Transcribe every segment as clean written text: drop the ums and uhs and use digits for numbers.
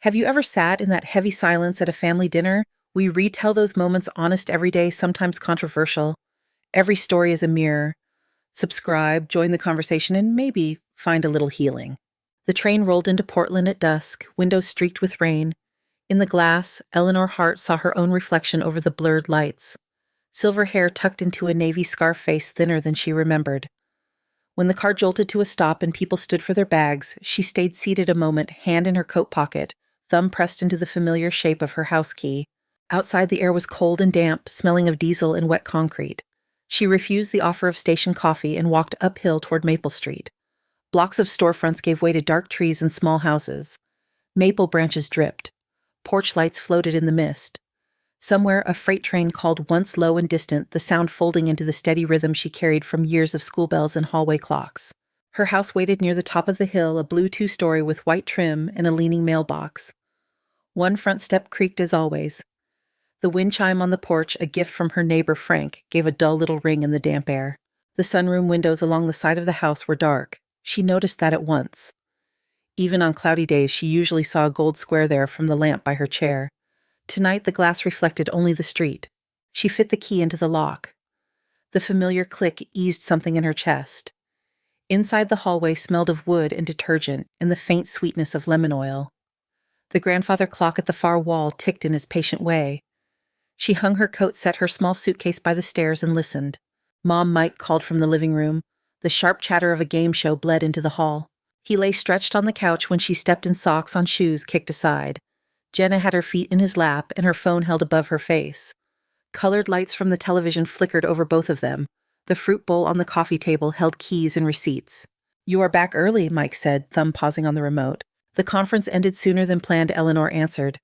Have you ever sat in that heavy silence at a family dinner? We retell those moments honest every day, sometimes controversial. Every story is a mirror. Subscribe, join the conversation, and maybe find a little healing. The train rolled into Portland at dusk, windows streaked with rain. In the glass, Eleanor Hart saw her own reflection over the blurred lights. Silver hair tucked into a navy scarf face thinner than she remembered. When the car jolted to a stop and people stood for their bags, she stayed seated a moment, hand in her coat pocket, thumb pressed into the familiar shape of her house key. Outside, the air was cold and damp, smelling of diesel and wet concrete. She refused the offer of station coffee and walked uphill toward Maple Street. Blocks of storefronts gave way to dark trees and small houses. Maple branches dripped. Porch lights floated in the mist. Somewhere, a freight train called once low and distant, the sound folding into the steady rhythm she carried from years of school bells and hallway clocks. Her house waited near the top of the hill, a blue two-story with white trim and a leaning mailbox. One front step creaked as always. The wind chime on the porch, a gift from her neighbor Frank, gave a dull little ring in the damp air. The sunroom windows along the side of the house were dark. She noticed that at once. Even on cloudy days, she usually saw a gold square there from the lamp by her chair. Tonight, the glass reflected only the street. She fit the key into the lock. The familiar click eased something in her chest. Inside, the hallway smelled of wood and detergent and the faint sweetness of lemon oil. The grandfather clock at the far wall ticked in his patient way. She hung her coat, set her small suitcase by the stairs, and listened. Mom Mike called from the living room. The sharp chatter of a game show bled into the hall. He lay stretched on the couch when she stepped in socks on shoes kicked aside. Jenna had her feet in his lap and her phone held above her face. Colored lights from the television flickered over both of them. The fruit bowl on the coffee table held keys and receipts. "You are back early," Mike said, thumb pausing on the remote. "The conference ended sooner than planned," Eleanor answered.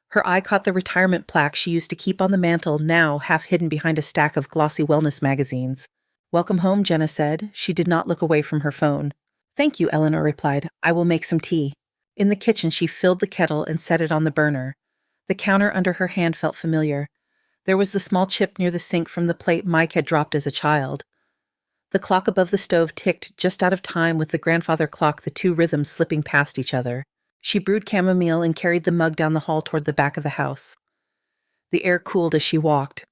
Her eye caught the retirement plaque she used to keep on the mantel, now half hidden behind a stack of glossy wellness magazines. "Welcome home," Jenna said. She did not look away from her phone. "Thank you," Eleanor replied. "I will make some tea." In the kitchen, she filled the kettle and set it on the burner. The counter under her hand felt familiar. There was the small chip near the sink from the plate Mike had dropped as a child. The clock above the stove ticked just out of time with the grandfather clock, the two rhythms slipping past each other. She brewed chamomile and carried the mug down the hall toward the back of the house. The air cooled as she walked.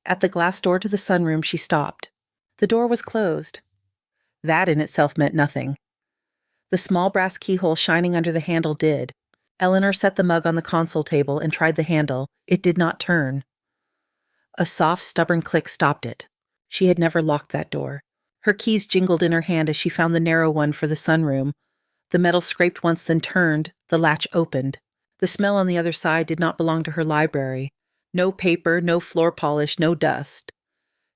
At the glass door to the sunroom, she stopped. The door was closed. That in itself meant nothing. The small brass keyhole shining under the handle did. Eleanor set the mug on the console table and tried the handle. It did not turn. A soft, stubborn click stopped it. She had never locked that door. Her keys jingled in her hand as she found the narrow one for the sunroom. The metal scraped once, then turned. The latch opened. The smell on the other side did not belong to her library. No paper, no floor polish, no dust.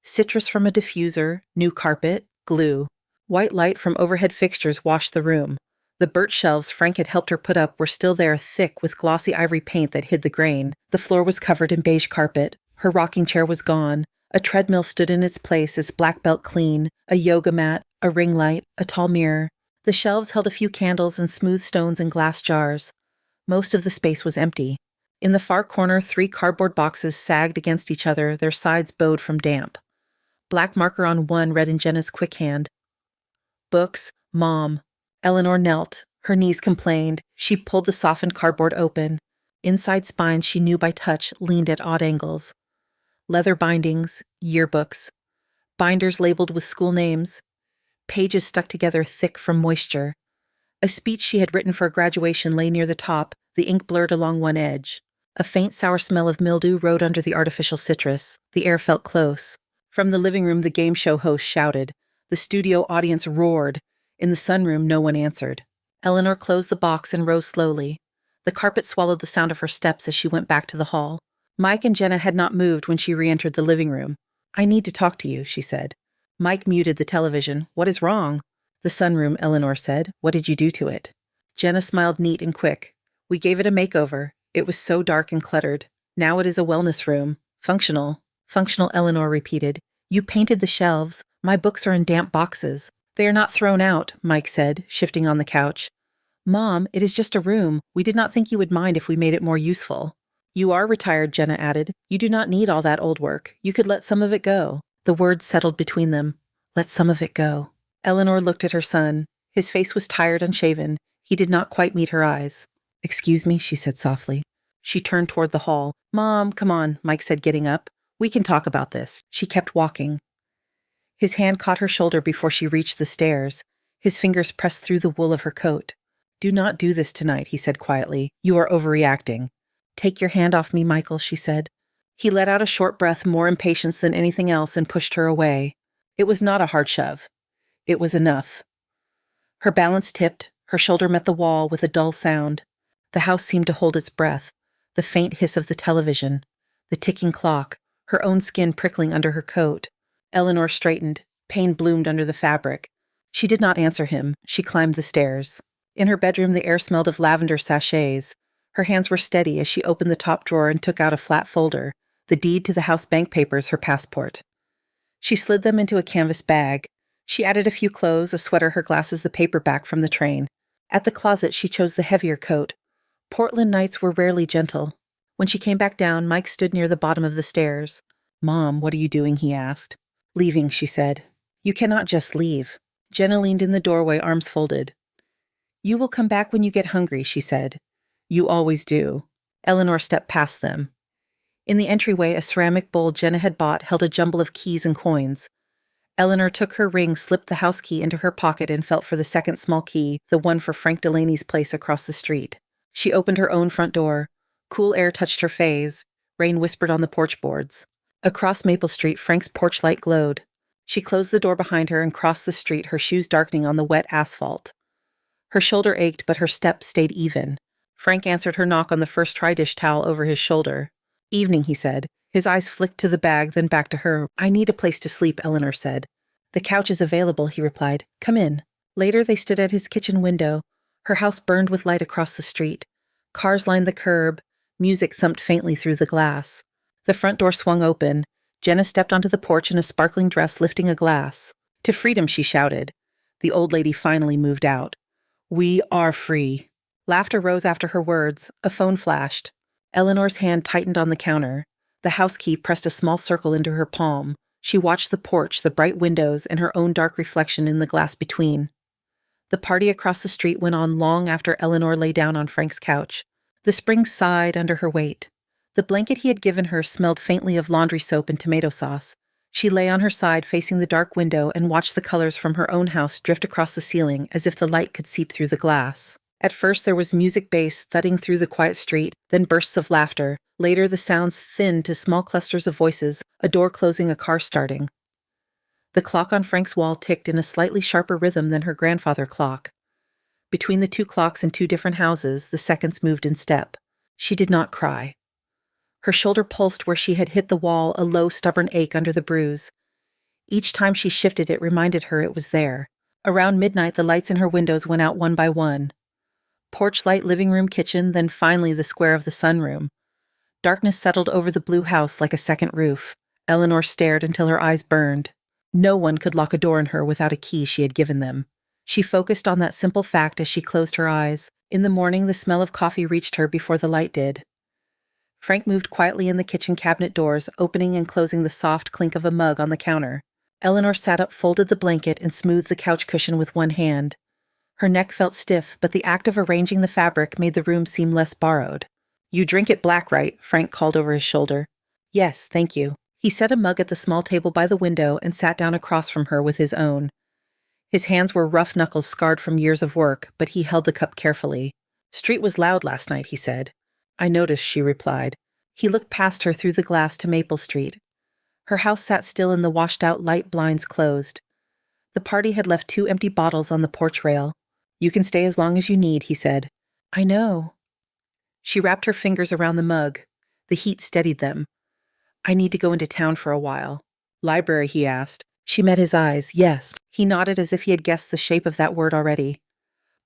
Citrus from a diffuser, new carpet, glue. White light from overhead fixtures washed the room. The birch shelves Frank had helped her put up were still there, thick with glossy ivory paint that hid the grain. The floor was covered in beige carpet. Her rocking chair was gone. A treadmill stood in its place, its black belt clean, a yoga mat, a ring light, a tall mirror. The shelves held a few candles and smooth stones in glass jars. Most of the space was empty. In the far corner, 3 cardboard boxes sagged against each other, their sides bowed from damp. Black marker on one read in Jenna's quick hand. Books, Mom. Eleanor knelt. Her knees complained. She pulled the softened cardboard open. Inside spines she knew by touch leaned at odd angles. Leather bindings, yearbooks. Binders labeled with school names. Pages stuck together thick from moisture. A speech she had written for graduation lay near the top, the ink blurred along one edge. A faint sour smell of mildew rode under the artificial citrus. The air felt close. From the living room, the game show host shouted. The studio audience roared. In the sunroom, no one answered. Eleanor closed the box and rose slowly. The carpet swallowed the sound of her steps as she went back to the hall. Mike and Jenna had not moved when she re-entered the living room. "I need to talk to you," she said. Mike muted the television. "What is wrong?" "The sunroom," Eleanor said. "What did you do to it?" Jenna smiled neat and quick. "We gave it a makeover. It was so dark and cluttered. Now it is a wellness room. Functional." "Functional," Eleanor repeated. "You painted the shelves. My books are in damp boxes." "They are not thrown out," Mike said, shifting on the couch. "Mom, it is just a room. We did not think you would mind if we made it more useful." "You are retired," Jenna added. "You do not need all that old work. You could let some of it go." The words settled between them. Let some of it go. Eleanor looked at her son. His face was tired, unshaven. He did not quite meet her eyes. "Excuse me," she said softly. She turned toward the hall. "Mom, come on," Mike said, getting up. "We can talk about this." She kept walking. His hand caught her shoulder before she reached the stairs. His fingers pressed through the wool of her coat. "Do not do this tonight," he said quietly. "You are overreacting." "Take your hand off me, Michael," she said. He let out a short breath, more impatience than anything else, and pushed her away. It was not a hard shove. It was enough. Her balance tipped, her shoulder met the wall with a dull sound. The house seemed to hold its breath, the faint hiss of the television, the ticking clock, her own skin prickling under her coat. Eleanor straightened. Pain bloomed under the fabric. She did not answer him. She climbed the stairs. In her bedroom, the air smelled of lavender sachets. Her hands were steady as she opened the top drawer and took out a flat folder, the deed to the house bank papers, her passport. She slid them into a canvas bag. She added a few clothes, a sweater, her glasses, the paperback from the train. At the closet, she chose the heavier coat. Portland nights were rarely gentle. When she came back down, Mike stood near the bottom of the stairs. "Mom, what are you doing?" he asked. "Leaving," she said. "You cannot just leave." Jenna leaned in the doorway, arms folded. "You will come back when you get hungry," she said. "You always do." Eleanor stepped past them. In the entryway, a ceramic bowl Jenna had bought held a jumble of keys and coins. Eleanor took her ring, slipped the house key into her pocket, and felt for the second small key, the one for Frank Delaney's place across the street. She opened her own front door. Cool air touched her face. Rain whispered on the porch boards. Across Maple Street, Frank's porch light glowed. She closed the door behind her and crossed the street, her shoes darkening on the wet asphalt. Her shoulder ached, but her steps stayed even. Frank answered her knock on the first tri-dish towel over his shoulder. "Evening," he said. His eyes flicked to the bag, then back to her. "I need a place to sleep," Eleanor said. "The couch is available," he replied. "Come in." Later, they stood at his kitchen window. Her house burned with light across the street. Cars lined the curb. Music thumped faintly through the glass. The front door swung open. Jenna stepped onto the porch in a sparkling dress, lifting a glass. "To freedom," she shouted. The old lady finally moved out. "We are free." Laughter rose after her words. A phone flashed. Eleanor's hand tightened on the counter. The house key pressed a small circle into her palm. She watched the porch, the bright windows, and her own dark reflection in the glass between. The party across the street went on long after Eleanor lay down on Frank's couch. The spring sighed under her weight. The blanket he had given her smelled faintly of laundry soap and tomato sauce. She lay on her side facing the dark window and watched the colors from her own house drift across the ceiling as if the light could seep through the glass. At first there was music bass thudding through the quiet street, then bursts of laughter. Later the sounds thinned to small clusters of voices, a door closing, a car starting. The clock on Frank's wall ticked in a slightly sharper rhythm than her grandfather clock. Between the two clocks in two different houses, the seconds moved in step. She did not cry. Her shoulder pulsed where she had hit the wall, a low, stubborn ache under the bruise. Each time she shifted, it reminded her it was there. Around midnight, the lights in her windows went out one by one. Porch light, living room, kitchen, then finally the square of the sunroom. Darkness settled over the blue house like a second roof. Eleanor stared until her eyes burned. No one could lock a door in her without a key she had given them. She focused on that simple fact as she closed her eyes. In the morning, the smell of coffee reached her before the light did. Frank moved quietly in the kitchen cabinet doors, opening and closing the soft clink of a mug on the counter. Eleanor sat up, folded the blanket, and smoothed the couch cushion with one hand. Her neck felt stiff, but the act of arranging the fabric made the room seem less borrowed. "You drink it black, right?" Frank called over his shoulder. "Yes, thank you." He set a mug at the small table by the window and sat down across from her with his own. His hands were rough knuckles scarred from years of work, but he held the cup carefully. "Street was loud last night," he said. "I noticed," she replied. He looked past her through the glass to Maple Street. Her house sat still in the washed-out light, blinds closed. The party had left 2 empty bottles on the porch rail. "You can stay as long as you need," he said. "I know." She wrapped her fingers around the mug. The heat steadied them. "I need to go into town for a while." "Library?" he asked. She met his eyes. "Yes." He nodded as if he had guessed the shape of that word already.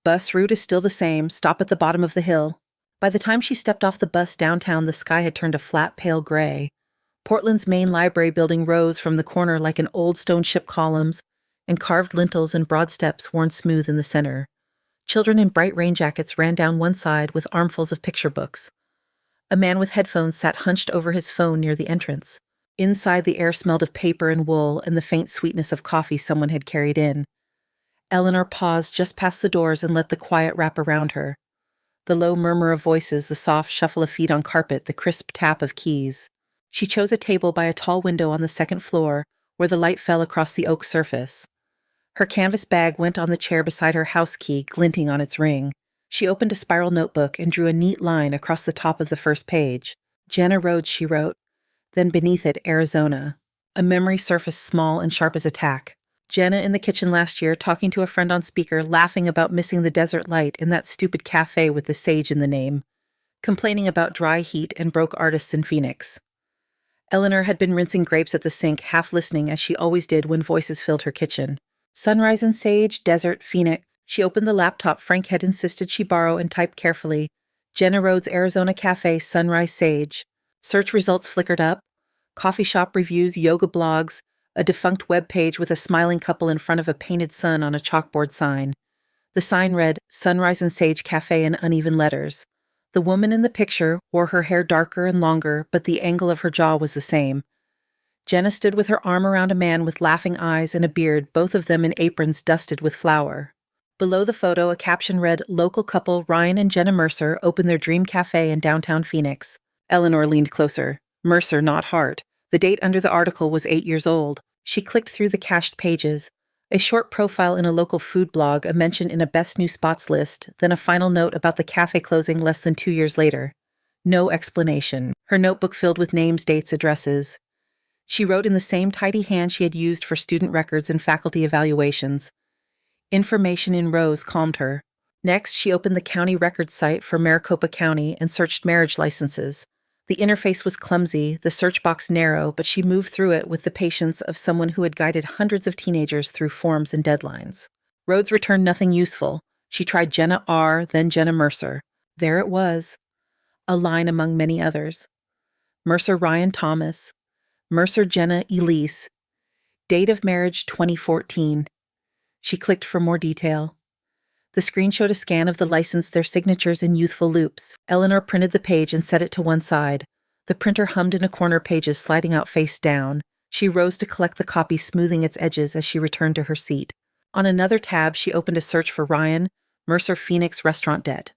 "Bus route is still the same. Stop at the bottom of the hill." By the time she stepped off the bus downtown, the sky had turned a flat, pale gray. Portland's main library building rose from the corner like an old stone ship, columns and carved lintels and broad steps worn smooth in the center. Children in bright rain jackets ran down one side with armfuls of picture books. A man with headphones sat hunched over his phone near the entrance. Inside, the air smelled of paper and wool and the faint sweetness of coffee someone had carried in. Eleanor paused just past the doors and let the quiet wrap around her. The low murmur of voices, the soft shuffle of feet on carpet, the crisp tap of keys. She chose a table by a tall window on the second floor, where the light fell across the oak surface. Her canvas bag went on the chair beside her house key, glinting on its ring. She opened a spiral notebook and drew a neat line across the top of the first page. Jenna Rhodes, she wrote. Then beneath it, Arizona. A memory surfaced small and sharp as a tack. Jenna in the kitchen last year, talking to a friend on speaker, laughing about missing the desert light in that stupid cafe with the sage in the name. Complaining about dry heat and broke artists in Phoenix. Eleanor had been rinsing grapes at the sink, half listening as she always did when voices filled her kitchen. Sunrise and Sage, Desert, Phoenix. She opened the laptop Frank had insisted she borrow and typed carefully. Jenna Rhodes, Arizona Cafe, Sunrise Sage. Search results flickered up. Coffee shop reviews, yoga blogs, a defunct web page with a smiling couple in front of a painted sun on a chalkboard sign. The sign read, Sunrise and Sage Cafe in uneven letters. The woman in the picture wore her hair darker and longer, but the angle of her jaw was the same. Jenna stood with her arm around a man with laughing eyes and a beard, both of them in aprons dusted with flour. Below the photo, a caption read, Local couple Ryan and Jenna Mercer open their dream cafe in downtown Phoenix. Eleanor leaned closer. Mercer, not Hart. The date under the article was 8 years old. She clicked through the cached pages. A short profile in a local food blog, a mention in a best new spots list, then a final note about the cafe closing less than 2 years later. No explanation. Her notebook filled with names, dates, addresses. She wrote in the same tidy hand she had used for student records and faculty evaluations. Information in rows calmed her. Next, she opened the county records site for Maricopa County and searched marriage licenses. The interface was clumsy, the search box narrow, but she moved through it with the patience of someone who had guided hundreds of teenagers through forms and deadlines. Rhodes returned nothing useful. She tried Jenna R., then Jenna Mercer. There it was. A line among many others. Mercer Ryan Thomas. Mercer Jenna Elise. Date of marriage 2014. She clicked for more detail. The screen showed a scan of the license, their signatures in youthful loops. Eleanor printed the page and set it to one side. The printer hummed in a corner, pages sliding out face down. She rose to collect the copy, smoothing its edges as she returned to her seat. On another tab, she opened a search for Ryan, Mercer Phoenix restaurant debt.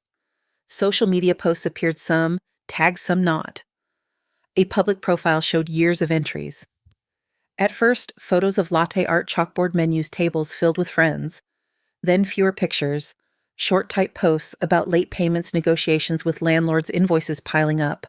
Social media posts appeared, some tagged, some not. A public profile showed years of entries. At first, photos of latte art chalkboard menus, tables filled with friends. Then fewer pictures, short type posts about late payments, negotiations with landlords, invoices piling up.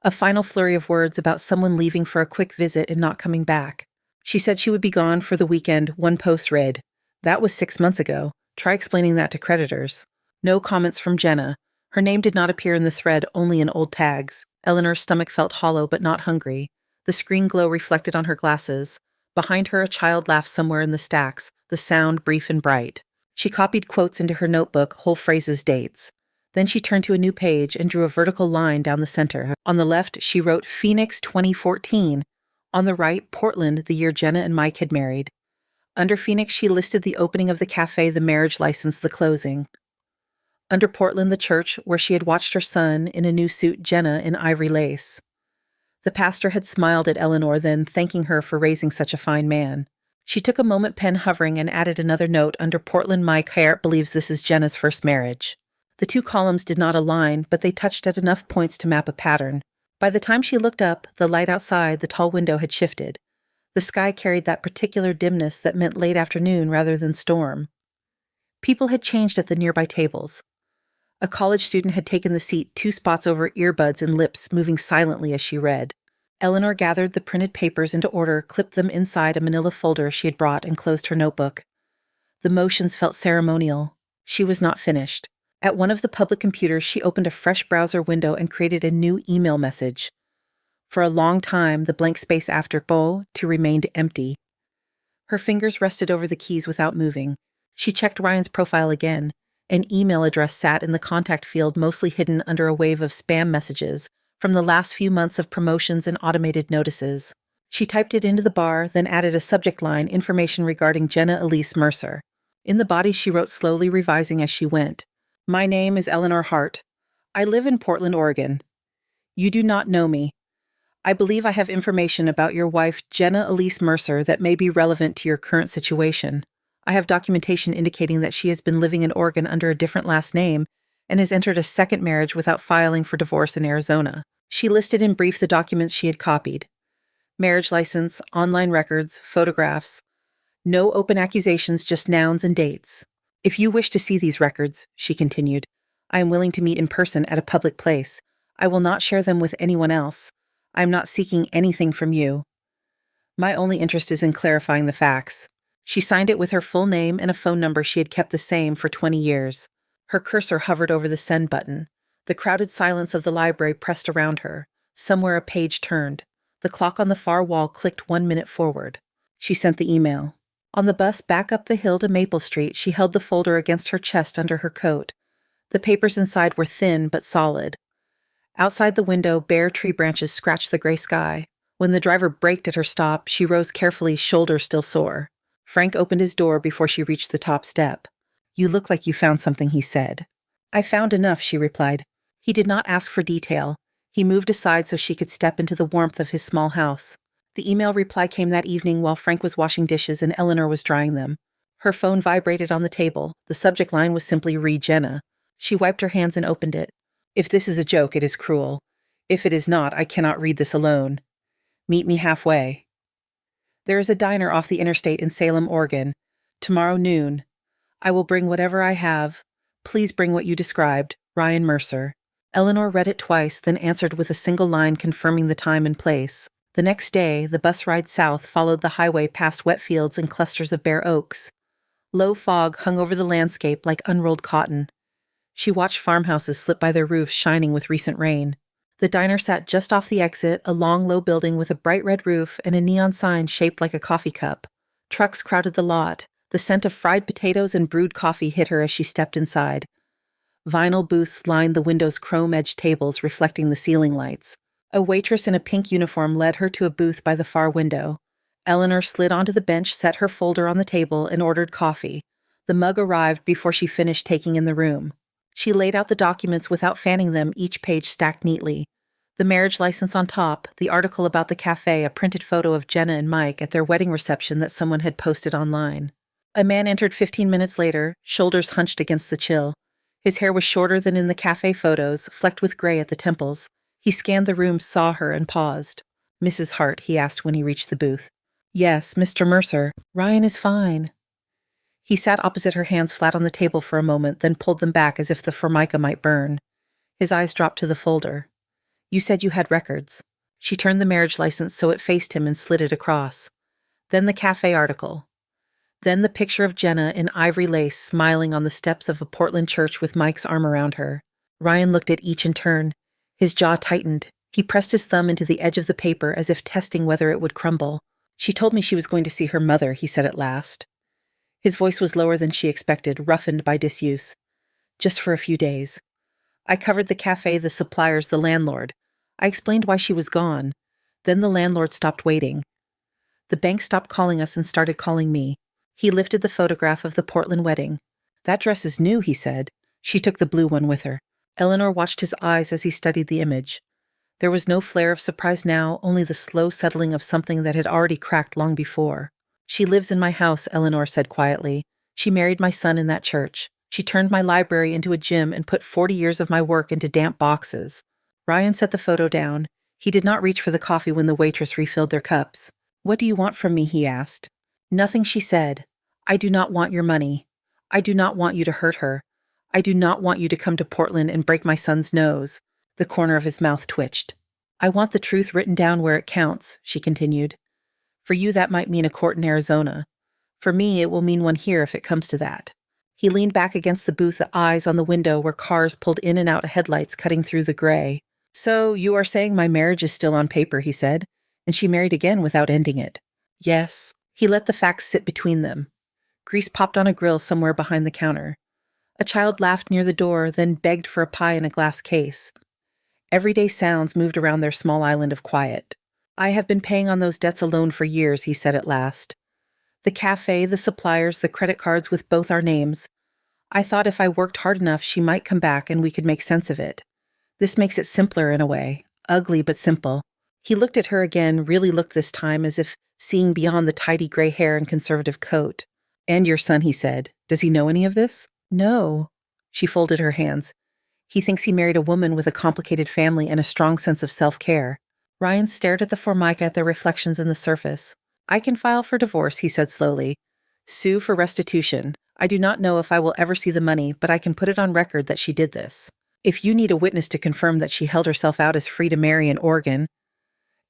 A final flurry of words about someone leaving for a quick visit and not coming back. She said she would be gone for the weekend. One post read, That was 6 months ago. Try explaining that to creditors. No comments from Jenna. Her name did not appear in the thread, only in old tags. Eleanor's stomach felt hollow but not hungry. The screen glow reflected on her glasses. Behind her, a child laughed somewhere in the stacks, the sound brief and bright. She copied quotes into her notebook, whole phrases, dates. Then she turned to a new page and drew a vertical line down the center. On the left, she wrote Phoenix 2014. On the right, Portland, the year Jenna and Mike had married. Under Phoenix, she listed the opening of the cafe, the marriage license, the closing. Under Portland, the church, where she had watched her son, in a new suit, Jenna in ivory lace. The pastor had smiled at Eleanor, then thanking her for raising such a fine man. She took a moment, pen hovering, and added another note under Portland. Mike Hart believes this is Jenna's first marriage. The two columns did not align, but they touched at enough points to map a pattern. By the time she looked up, the light outside the tall window had shifted. The sky carried that particular dimness that meant late afternoon rather than storm. People had changed at the nearby tables. A college student had taken the seat 2 spots over, earbuds and lips moving silently as she read. Eleanor gathered the printed papers into order, clipped them inside a manila folder she had brought, and closed her notebook. The motions felt ceremonial. She was not finished. At one of the public computers, she opened a fresh browser window and created a new email message. For a long time, the blank space after "bo" to remained empty. Her fingers rested over the keys without moving. She checked Ryan's profile again. An email address sat in the contact field, mostly hidden under a wave of spam messages from the last few months of promotions and automated notices. She typed it into the bar, then added a subject line, information regarding Jenna Elise Mercer. In the body, she wrote, slowly revising as she went. My name is Eleanor Hart. I live in Portland, Oregon. You do not know me. I believe I have information about your wife, Jenna Elise Mercer, that may be relevant to your current situation. I have documentation indicating that she has been living in Oregon under a different last name and has entered a second marriage without filing for divorce in Arizona. She listed in brief the documents she had copied: marriage license, online records, photographs. No open accusations, just nouns and dates. If you wish to see these records, she continued, I am willing to meet in person at a public place. I will not share them with anyone else. I am not seeking anything from you. My only interest is in clarifying the facts. She signed it with her full name and a phone number she had kept the same for 20 years. Her cursor hovered over the send button. The crowded silence of the library pressed around her. Somewhere a page turned. The clock on the far wall clicked 1 minute forward. She sent the email. On the bus back up the hill to Maple Street, she held the folder against her chest under her coat. The papers inside were thin but solid. Outside the window, bare tree branches scratched the gray sky. When the driver braked at her stop, she rose carefully, shoulders still sore. Frank opened his door before she reached the top step. You look like you found something, he said. I found enough, she replied. He did not ask for detail. He moved aside so she could step into the warmth of his small house. The email reply came that evening while Frank was washing dishes and Eleanor was drying them. Her phone vibrated on the table. The subject line was simply "Read Jenna." She wiped her hands and opened it. If this is a joke, it is cruel. If it is not, I cannot read this alone. Meet me halfway. There is a diner off the interstate in Salem, Oregon. Tomorrow noon. I will bring whatever I have. Please bring what you described. Ryan Mercer. Eleanor read it twice, then answered with a single line confirming the time and place. The next day, the bus ride south followed the highway past wet fields and clusters of bare oaks. Low fog hung over the landscape like unrolled cotton. She watched farmhouses slip by their roofs shining with recent rain. The diner sat just off the exit, a long, low building with a bright red roof and a neon sign shaped like a coffee cup. Trucks crowded the lot. The scent of fried potatoes and brewed coffee hit her as she stepped inside. Vinyl booths lined the window's chrome-edged tables, reflecting the ceiling lights. A waitress in a pink uniform led her to a booth by the far window. Eleanor slid onto the bench, set her folder on the table, and ordered coffee. The mug arrived before she finished taking in the room. She laid out the documents without fanning them, each page stacked neatly. The marriage license on top, the article about the cafe, a printed photo of Jenna and Mike at their wedding reception that someone had posted online. A man entered 15 minutes later, shoulders hunched against the chill. His hair was shorter than in the cafe photos, flecked with gray at the temples. He scanned the room, saw her, and paused. Mrs. Hart, he asked when he reached the booth. Yes, Mr. Mercer. Ryan is fine. He sat opposite her, hands flat on the table for a moment, then pulled them back as if the formica might burn. His eyes dropped to the folder. You said you had records. She turned the marriage license so it faced him and slid it across. Then the cafe article. Then the picture of Jenna in ivory lace smiling on the steps of a Portland church with Mike's arm around her. Ryan looked at each in turn. His jaw tightened. He pressed his thumb into the edge of the paper as if testing whether it would crumble. She told me she was going to see her mother, he said at last. His voice was lower than she expected, roughened by disuse. Just for a few days. I covered the cafe, the suppliers, the landlord. I explained why she was gone. Then the landlord stopped waiting. The bank stopped calling us and started calling me. He lifted the photograph of the Portland wedding. That dress is new, he said. She took the blue one with her. Eleanor watched his eyes as he studied the image. There was no flare of surprise now, only the slow settling of something that had already cracked long before. She lives in my house, Eleanor said quietly. She married my son in that church. She turned my library into a gym and put 40 years of my work into damp boxes. Ryan set the photo down. He did not reach for the coffee when the waitress refilled their cups. What do you want from me, he asked. Nothing, she said. I do not want your money. I do not want you to hurt her. I do not want you to come to Portland and break my son's nose. The corner of his mouth twitched. I want the truth written down where it counts, she continued. For you, that might mean a court in Arizona. For me, it will mean one here if it comes to that. He leaned back against the booth, the eyes on the window where cars pulled in and out, headlights cutting through the gray. So you are saying my marriage is still on paper, he said, and she married again without ending it. Yes. He let the facts sit between them. Grease popped on a grill somewhere behind the counter. A child laughed near the door, then begged for a pie in a glass case. Everyday sounds moved around their small island of quiet. I have been paying on those debts alone for years, he said at last. The cafe, the suppliers, the credit cards with both our names. I thought if I worked hard enough, she might come back and we could make sense of it. This makes it simpler in a way. Ugly but simple. He looked at her again, really looked this time, as if seeing beyond the tidy gray hair and conservative coat. And your son, he said. Does he know any of this? No. She folded her hands. He thinks he married a woman with a complicated family and a strong sense of self-care. Ryan stared at the Formica at their reflections in the surface. I can file for divorce, he said slowly. Sue for restitution. I do not know if I will ever see the money, but I can put it on record that she did this. If you need a witness to confirm that she held herself out as free to marry in Oregon,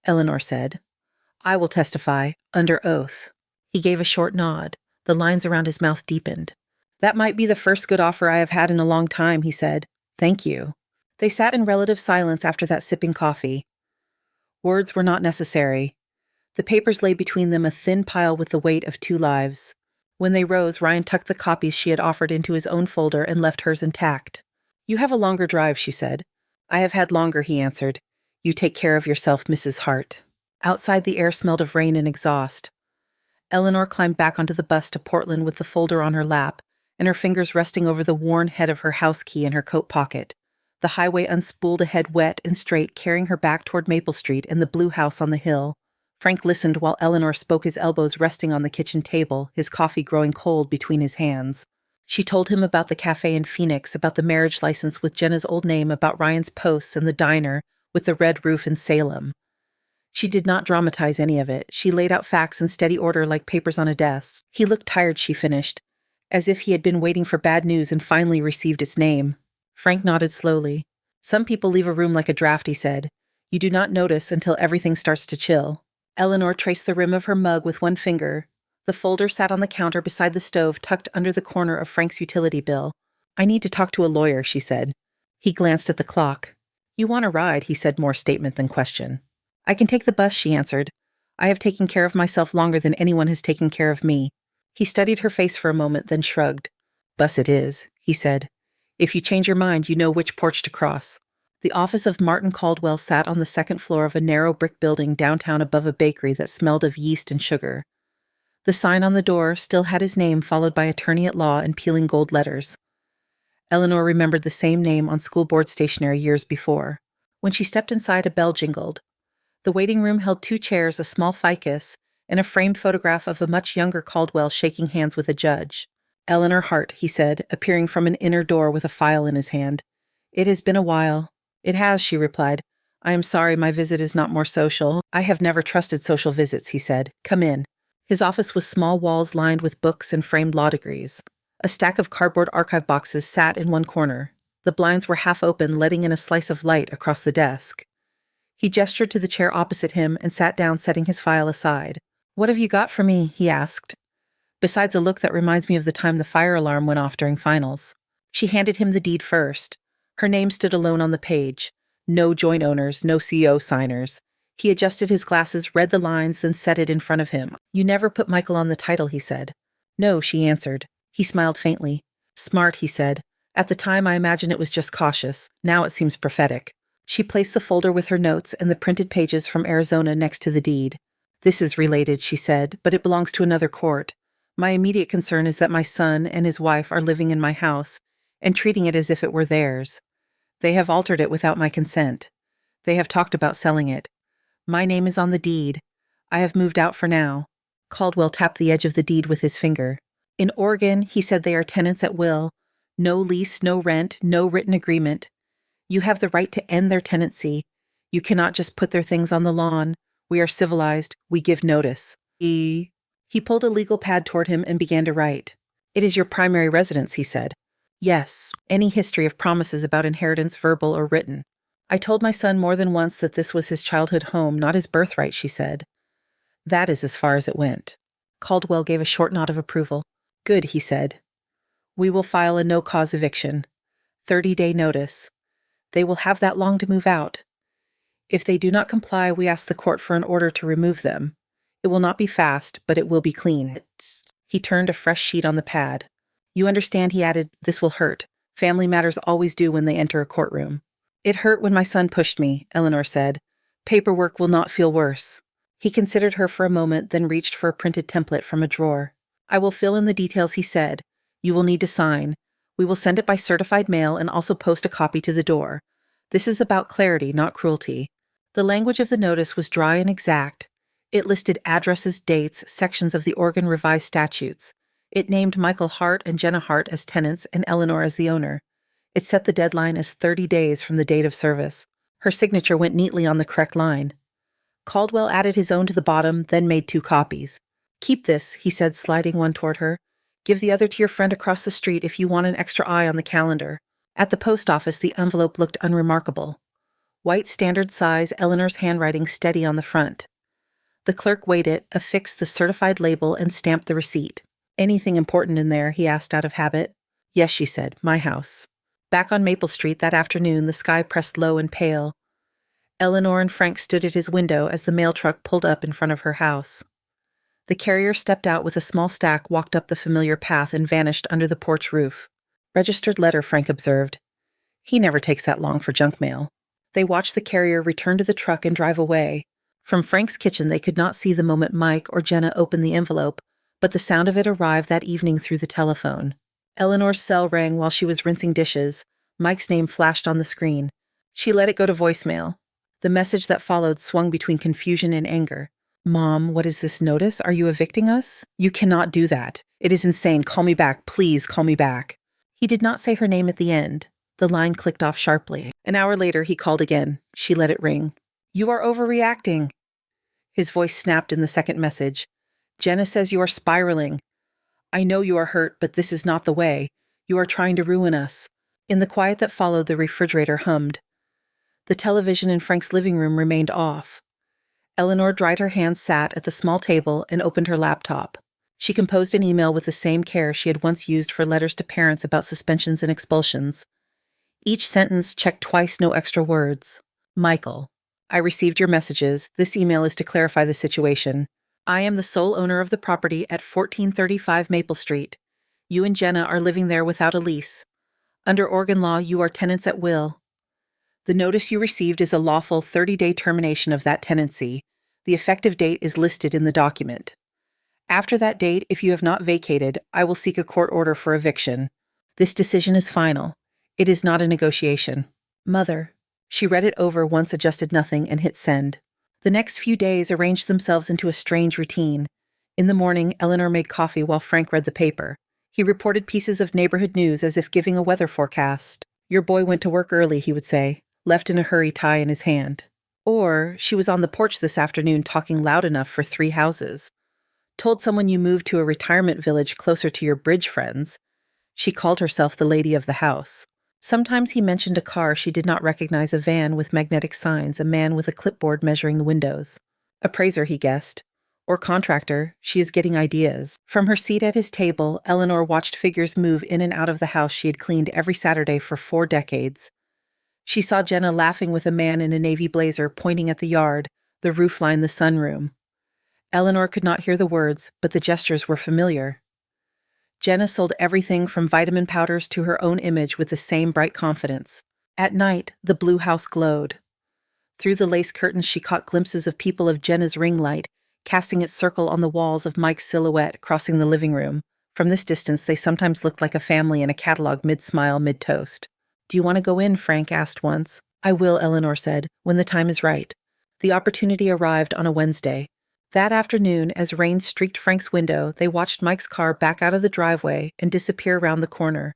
Eleanor said. I will testify, under oath. He gave a short nod. The lines around his mouth deepened. That might be the first good offer I have had in a long time, he said. Thank you. They sat in relative silence after that, sipping coffee. Words were not necessary. The papers lay between them, a thin pile with the weight of 2 lives. When they rose, Ryan tucked the copies she had offered into his own folder and left hers intact. You have a longer drive, she said. I have had longer, he answered. You take care of yourself, Mrs. Hart. Outside, the air smelled of rain and exhaust. Eleanor climbed back onto the bus to Portland with the folder on her lap, and her fingers resting over the worn head of her house key in her coat pocket. The highway unspooled ahead, wet and straight, carrying her back toward Maple Street and the blue house on the hill. Frank listened while Eleanor spoke, his elbows resting on the kitchen table, his coffee growing cold between his hands. She told him about the cafe in Phoenix, about the marriage license with Jenna's old name, about Ryan's posts and the diner with the red roof in Salem. She did not dramatize any of it. She laid out facts in steady order like papers on a desk. He looked tired, she finished, as if he had been waiting for bad news and finally received its name. Frank nodded slowly. Some people leave a room like a draft, he said. You do not notice until everything starts to chill. Eleanor traced the rim of her mug with one finger. The folder sat on the counter beside the stove, tucked under the corner of Frank's utility bill. I need to talk to a lawyer, she said. He glanced at the clock. You want a ride, he said, more statement than question. I can take the bus, she answered. I have taken care of myself longer than anyone has taken care of me. He studied her face for a moment, then shrugged. Bus it is, he said. If you change your mind, you know which porch to cross. The office of Martin Caldwell sat on the second floor of a narrow brick building downtown above a bakery that smelled of yeast and sugar. The sign on the door still had his name, followed by attorney at law in peeling gold letters. Eleanor remembered the same name on school board stationery years before. When she stepped inside, a bell jingled. The waiting room held 2 chairs, a small ficus, and a framed photograph of a much younger Caldwell shaking hands with a judge. Eleanor Hart, he said, appearing from an inner door with a file in his hand. It has been a while. It has, she replied. I am sorry my visit is not more social. I have never trusted social visits, he said. Come in. His office was small walls lined with books and framed law degrees. A stack of cardboard archive boxes sat in one corner. The blinds were half open, letting in a slice of light across the desk. He gestured to the chair opposite him and sat down, setting his file aside. What have you got for me? He asked. Besides a look that reminds me of the time the fire alarm went off during finals. She handed him the deed first. Her name stood alone on the page. No joint owners, no CO signers. He adjusted his glasses, read the lines, then set it in front of him. You never put Michael on the title, he said. No, she answered. He smiled faintly. Smart, he said. At the time, I imagined it was just cautious. Now it seems prophetic. She placed the folder with her notes and the printed pages from Arizona next to the deed. This is related, she said, but it belongs to another court. My immediate concern is that my son and his wife are living in my house and treating it as if it were theirs. They have altered it without my consent. They have talked about selling it. My name is on the deed. I have moved out for now. Caldwell tapped the edge of the deed with his finger. In Oregon, he said, they are tenants at will. No lease, no rent, no written agreement. You have the right to end their tenancy. You cannot just put their things on the lawn. We are civilized. We give notice. He pulled a legal pad toward him and began to write. It is your primary residence, he said. Yes, any history of promises about inheritance, verbal or written. I told my son more than once that this was his childhood home, not his birthright, she said. That is as far as it went. Caldwell gave a short nod of approval. Good, he said. We will file a no-cause eviction. 30-day notice. They will have that long to move out. If they do not comply, we ask the court for an order to remove them. It will not be fast, but it will be clean. He turned a fresh sheet on the pad. You understand, he added, this will hurt. Family matters always do when they enter a courtroom. It hurt when my son pushed me, Eleanor said. Paperwork will not feel worse. He considered her for a moment, then reached for a printed template from a drawer. I will fill in the details, he said. You will need to sign. We will send it by certified mail and also post a copy to the door. This is about clarity, not cruelty. The language of the notice was dry and exact. It listed addresses, dates, sections of the Oregon Revised Statutes. It named Michael Hart and Jenna Hart as tenants and Eleanor as the owner. It set the deadline as 30 days from the date of service. Her signature went neatly on the correct line. Caldwell added his own to the bottom, then made 2 copies. "Keep this," he said, sliding one toward her. "Give the other to your friend across the street if you want an extra eye on the calendar." At the post office, the envelope looked unremarkable. White standard size, Eleanor's handwriting steady on the front. The clerk weighed it, affixed the certified label, and stamped the receipt. "Anything important in there?" he asked out of habit. "Yes," she said, "my house." Back on Maple Street that afternoon, the sky pressed low and pale. Eleanor and Frank stood at his window as the mail truck pulled up in front of her house. The carrier stepped out with a small stack, walked up the familiar path, and vanished under the porch roof. "Registered letter," Frank observed. "He never takes that long for junk mail." They watched the carrier return to the truck and drive away. From Frank's kitchen, they could not see the moment Mike or Jenna opened the envelope, but the sound of it arrived that evening through the telephone. Eleanor's cell rang while she was rinsing dishes. Mike's name flashed on the screen. She let it go to voicemail. The message that followed swung between confusion and anger. "Mom, what is this notice? Are you evicting us? You cannot do that. It is insane. Call me back. Please call me back." He did not say her name at the end. The line clicked off sharply. An hour later, he called again. She let it ring. "You are overreacting." His voice snapped in the second message. "Jenna says you are spiraling. I know you are hurt, but this is not the way. You are trying to ruin us." In the quiet that followed, the refrigerator hummed. The television in Frank's living room remained off. Eleanor dried her hands, sat at the small table, and opened her laptop. She composed an email with the same care she had once used for letters to parents about suspensions and expulsions. Each sentence checked twice, no extra words. "Michael, I received your messages. This email is to clarify the situation. I am the sole owner of the property at 1435 Maple Street. You and Jenna are living there without a lease. Under Oregon law, you are tenants at will. The notice you received is a lawful 30-day termination of that tenancy. The effective date is listed in the document. After that date, if you have not vacated, I will seek a court order for eviction. This decision is final. It is not a negotiation. Mother." She read it over once, adjusted nothing, and hit send. The next few days arranged themselves into a strange routine. In the morning, Eleanor made coffee while Frank read the paper. He reported pieces of neighborhood news as if giving a weather forecast. "Your boy went to work early," he would say, left in a hurry, tie in his hand. Or, "She was on the porch this afternoon talking loud enough for 3 houses. Told someone you moved to a retirement village closer to your bridge friends." She called herself the lady of the house. Sometimes he mentioned a car she did not recognize, a van with magnetic signs, a man with a clipboard measuring the windows. Appraiser, he guessed. Or contractor. She is getting ideas. From her seat at his table, Eleanor watched figures move in and out of the house she had cleaned every Saturday for 4 decades. She saw Jenna laughing with a man in a navy blazer pointing at the yard, the roofline, the sunroom. Eleanor could not hear the words, but the gestures were familiar. Jenna sold everything from vitamin powders to her own image with the same bright confidence. At night, the blue house glowed. Through the lace curtains, she caught glimpses of people of Jenna's ring light, casting its circle on the walls of Mike's silhouette crossing the living room. From this distance, they sometimes looked like a family in a catalog, mid-smile, mid-toast. "Do you want to go in?" Frank asked once. "I will," Eleanor said, "when the time is right." The opportunity arrived on a Wednesday. That afternoon, as rain streaked Frank's window, they watched Mike's car back out of the driveway and disappear around the corner.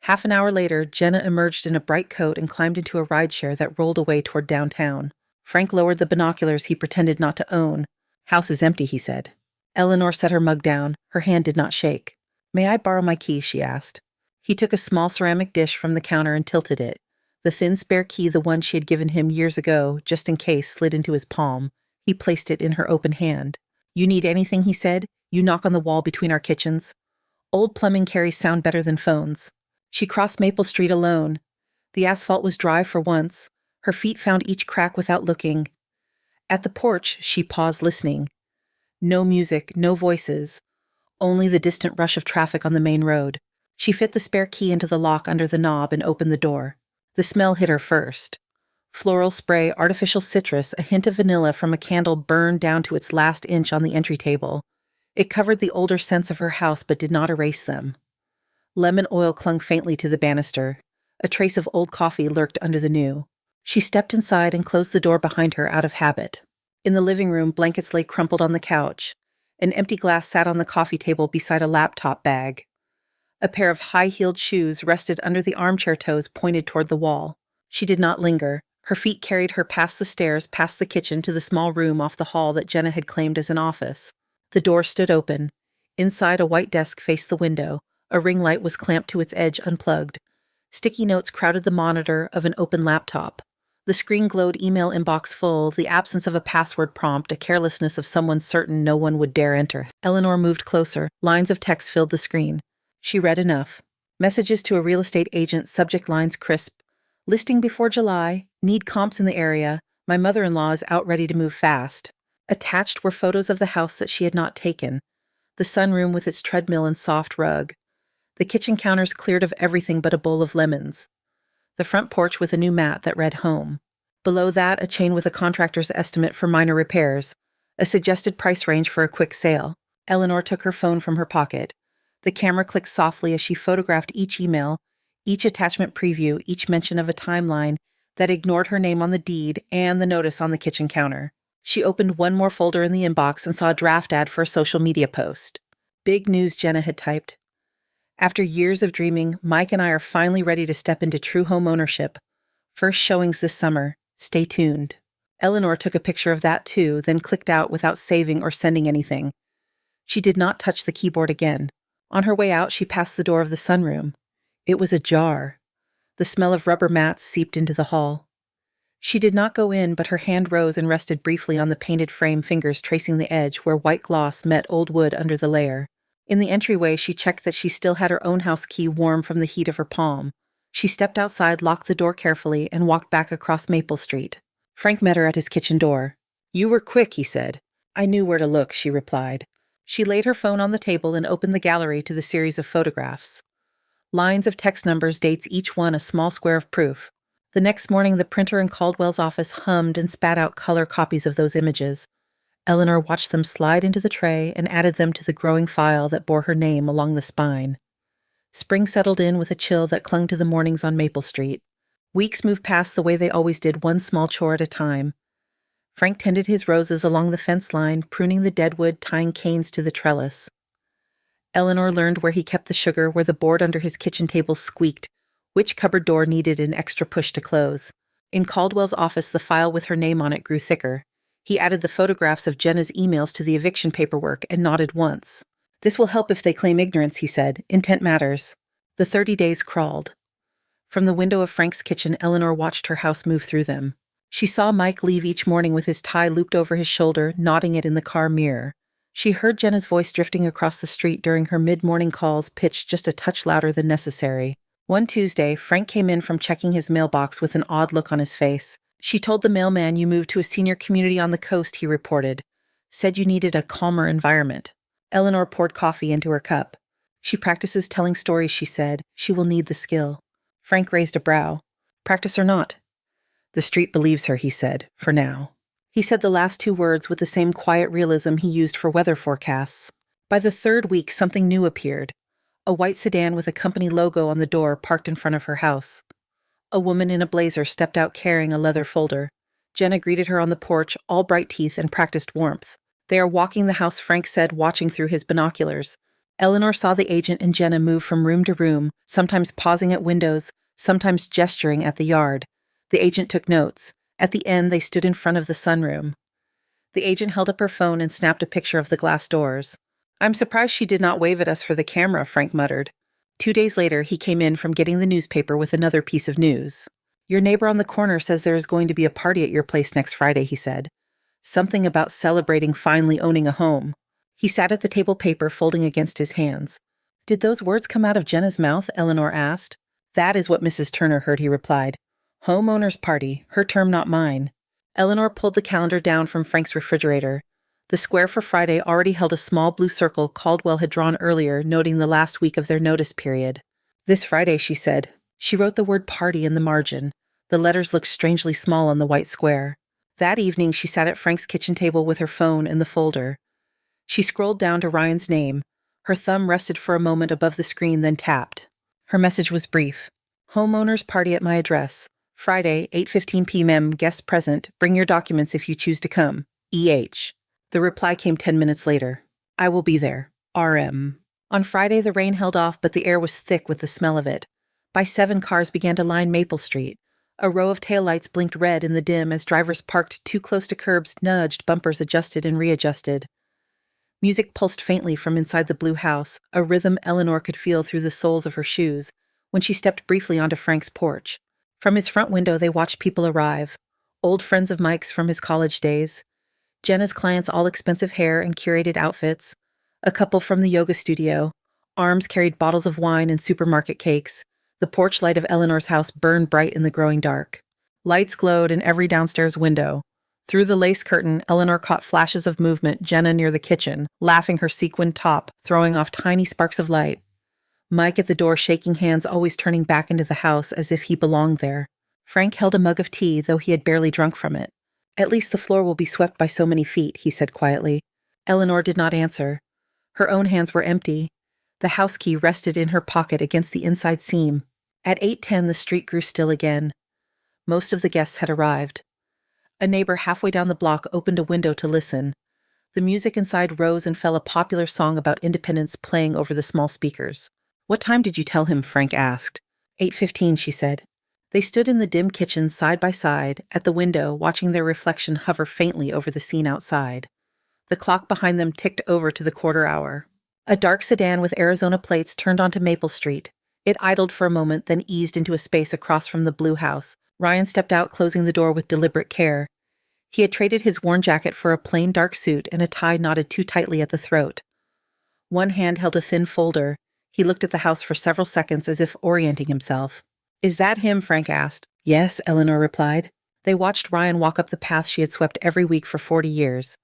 Half an hour later, Jenna emerged in a bright coat and climbed into a rideshare that rolled away toward downtown. Frank lowered the binoculars he pretended not to own. "House is empty," he said. Eleanor set her mug down. Her hand did not shake. "May I borrow my key?" she asked. He took a small ceramic dish from the counter and tilted it. The thin spare key, the one she had given him years ago, just in case, slid into his palm. He placed it in her open hand. "You need anything?" he said. "You knock on the wall between our kitchens. Old plumbing carries sound better than phones." She crossed Maple Street alone. The asphalt was dry for once. Her feet found each crack without looking. At the porch, she paused, listening. No music, no voices. Only the distant rush of traffic on the main road. She fit the spare key into the lock under the knob and opened the door. The smell hit her first. Floral spray, artificial citrus, a hint of vanilla from a candle burned down to its last inch on the entry table. It covered the older scents of her house but did not erase them. Lemon oil clung faintly to the banister. A trace of old coffee lurked under the new. She stepped inside and closed the door behind her out of habit. In the living room, blankets lay crumpled on the couch. An empty glass sat on the coffee table beside a laptop bag. A pair of high-heeled shoes rested under the armchair toes pointed toward the wall. She did not linger. Her feet carried her past the stairs, past the kitchen, to the small room off the hall that Jenna had claimed as an office. The door stood open. Inside, a white desk faced the window. A ring light was clamped to its edge, unplugged. Sticky notes crowded the monitor of an open laptop. The screen glowed email inbox full, the absence of a password prompt, a carelessness of someone certain no one would dare enter. Eleanor moved closer. Lines of text filled the screen. She read enough. Messages to a real estate agent, subject lines crisp. Listing before July, need comps in the area, my mother-in-law is out ready to move fast. Attached were photos of the house that she had not taken. The sunroom with its treadmill and soft rug. The kitchen counters cleared of everything but a bowl of lemons. The front porch with a new mat that read home. Below that, a chain with a contractor's estimate for minor repairs. A suggested price range for a quick sale. Eleanor took her phone from her pocket. The camera clicked softly as she photographed each email, each attachment preview, each mention of a timeline that ignored her name on the deed and the notice on the kitchen counter. She opened one more folder in the inbox and saw a draft ad for a social media post. Big news, Jenna had typed. After years of dreaming, Mike and I are finally ready to step into true home ownership. First showings this summer. Stay tuned. Eleanor took a picture of that too, then clicked out without saving or sending anything. She did not touch the keyboard again. On her way out, she passed the door of the sunroom. It was ajar. The smell of rubber mats seeped into the hall. She did not go in, but her hand rose and rested briefly on the painted frame, fingers tracing the edge where white gloss met old wood under the layer. In the entryway, she checked that she still had her own house key warm from the heat of her palm. She stepped outside, locked the door carefully, and walked back across Maple Street. Frank met her at his kitchen door. "You were quick," he said. "I knew where to look," she replied. She laid her phone on the table and opened the gallery to the series of photographs. Lines of text numbers, dates, each one a small square of proof. The next morning, the printer in Caldwell's office hummed and spat out color copies of those images. Eleanor watched them slide into the tray and added them to the growing file that bore her name along the spine. Spring settled in with a chill that clung to the mornings on Maple Street. Weeks moved past the way they always did, one small chore at a time. Frank tended his roses along the fence line, pruning the deadwood, tying canes to the trellis. Eleanor learned where he kept the sugar, where the board under his kitchen table squeaked, which cupboard door needed an extra push to close. In Caldwell's office, the file with her name on it grew thicker. He added the photographs of Jenna's emails to the eviction paperwork and nodded once. "This will help if they claim ignorance," he said. "Intent matters." The 30 days crawled. From the window of Frank's kitchen, Eleanor watched her house move through them. She saw Mike leave each morning with his tie looped over his shoulder, nodding it in the car mirror. She heard Jenna's voice drifting across the street during her mid-morning calls, pitched just a touch louder than necessary. One Tuesday, Frank came in from checking his mailbox with an odd look on his face. "She told the mailman you moved to a senior community on the coast," he reported. "Said you needed a calmer environment." Eleanor poured coffee into her cup. "She practices telling stories," she said. "She will need the skill." Frank raised a brow. "Practice or not?" "The street believes her," he said, "for now." He said the last two words with the same quiet realism he used for weather forecasts. By the third week, something new appeared. A white sedan with a company logo on the door parked in front of her house. A woman in a blazer stepped out carrying a leather folder. Jenna greeted her on the porch, all bright teeth, and practiced warmth. "They are walking the house," Frank said, watching through his binoculars. Eleanor saw the agent and Jenna move from room to room, sometimes pausing at windows, sometimes gesturing at the yard. The agent took notes. At the end, they stood in front of the sunroom. The agent held up her phone and snapped a picture of the glass doors. "I'm surprised she did not wave at us for the camera," Frank muttered. 2 days later, he came in from getting the newspaper with another piece of news. "Your neighbor on the corner says there is going to be a party at your place next Friday," he said. "Something about celebrating finally owning a home." He sat at the table paper, folding against his hands. "Did those words come out of Jenna's mouth?" Eleanor asked. "That is what Mrs. Turner heard," he replied. "Homeowner's party, her term, not mine." Eleanor pulled the calendar down from Frank's refrigerator. The square for Friday already held a small blue circle Caldwell had drawn earlier, noting the last week of their notice period. "This Friday," she said. She wrote the word party in the margin. The letters looked strangely small on the white square. That evening, she sat at Frank's kitchen table with her phone in the folder. She scrolled down to Ryan's name. Her thumb rested for a moment above the screen, then tapped. Her message was brief. "Homeowner's party at my address. Friday, 8:15 p.m., guests present. Bring your documents if you choose to come. E.H." The reply came 10 minutes later. "I will be there. R.M." On Friday, the rain held off, but the air was thick with the smell of it. By 7, cars began to line Maple Street. A row of taillights blinked red in the dim as drivers parked too close to curbs nudged, bumpers adjusted and readjusted. Music pulsed faintly from inside the blue house, a rhythm Eleanor could feel through the soles of her shoes, when she stepped briefly onto Frank's porch. From his front window, they watched people arrive. Old friends of Mike's from his college days, Jenna's clients' all-expensive hair and curated outfits, a couple from the yoga studio, arms carried bottles of wine and supermarket cakes. The porch light of Eleanor's house burned bright in the growing dark. Lights glowed in every downstairs window. Through the lace curtain, Eleanor caught flashes of movement, Jenna near the kitchen, laughing her sequined top, throwing off tiny sparks of light. Mike at the door shaking hands, always turning back into the house as if he belonged there. Frank held a mug of tea, though he had barely drunk from it. "At least the floor will be swept by so many feet," he said quietly. Eleanor did not answer. Her own hands were empty. The house key rested in her pocket against the inside seam. At 8:10, the street grew still again. Most of the guests had arrived. A neighbor halfway down the block opened a window to listen. The music inside rose and fell, a popular song about independence playing over the small speakers. "What time did you tell him?" Frank asked. 8:15, she said. They stood in the dim kitchen side by side, at the window, watching their reflection hover faintly over the scene outside. The clock behind them ticked over to the quarter hour. A dark sedan with Arizona plates turned onto Maple Street. It idled for a moment, then eased into a space across from the blue house. Ryan stepped out, closing the door with deliberate care. He had traded his worn jacket for a plain dark suit and a tie knotted too tightly at the throat. One hand held a thin folder. He looked at the house for several seconds as if orienting himself. "Is that him?" Frank asked. "Yes," Eleanor replied. They watched Ryan walk up the path she had swept every week for 40 years.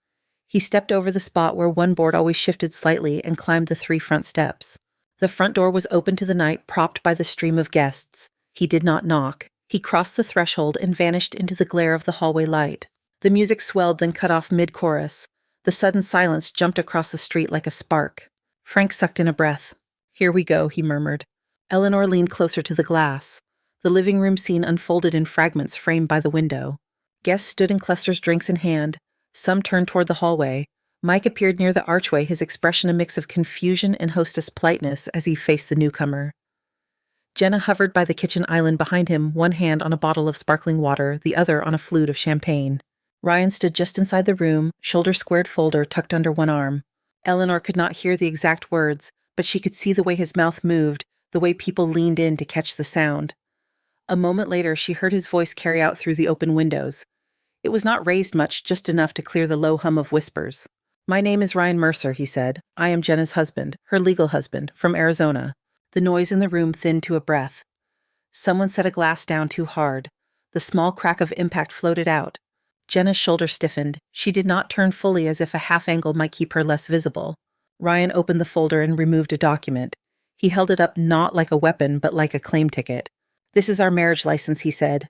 He stepped over the spot where one board always shifted slightly and climbed the 3 front steps. The front door was open to the night, propped by the stream of guests. He did not knock. He crossed the threshold and vanished into the glare of the hallway light. The music swelled, then cut off mid-chorus. The sudden silence jumped across the street like a spark. Frank sucked in a breath. "Here we go," he murmured. Eleanor leaned closer to the glass. The living room scene unfolded in fragments framed by the window. Guests stood in clusters, drinks in hand. Some turned toward the hallway. Mike appeared near the archway, his expression a mix of confusion and hostess politeness as he faced the newcomer. Jenna hovered by the kitchen island behind him, one hand on a bottle of sparkling water, the other on a flute of champagne. Ryan stood just inside the room, shoulder-squared folder tucked under one arm. Eleanor could not hear the exact words, but she could see the way his mouth moved, the way people leaned in to catch the sound. A moment later, she heard his voice carry out through the open windows. It was not raised much, just enough to clear the low hum of whispers. "My name is Ryan Mercer," he said. "I am Jenna's husband, her legal husband, from Arizona." The noise in the room thinned to a breath. Someone set a glass down too hard. The small crack of impact floated out. Jenna's shoulder stiffened. She did not turn fully, as if a half angle might keep her less visible. Ryan opened the folder and removed a document. He held it up not like a weapon, but like a claim ticket. "This is our marriage license," he said.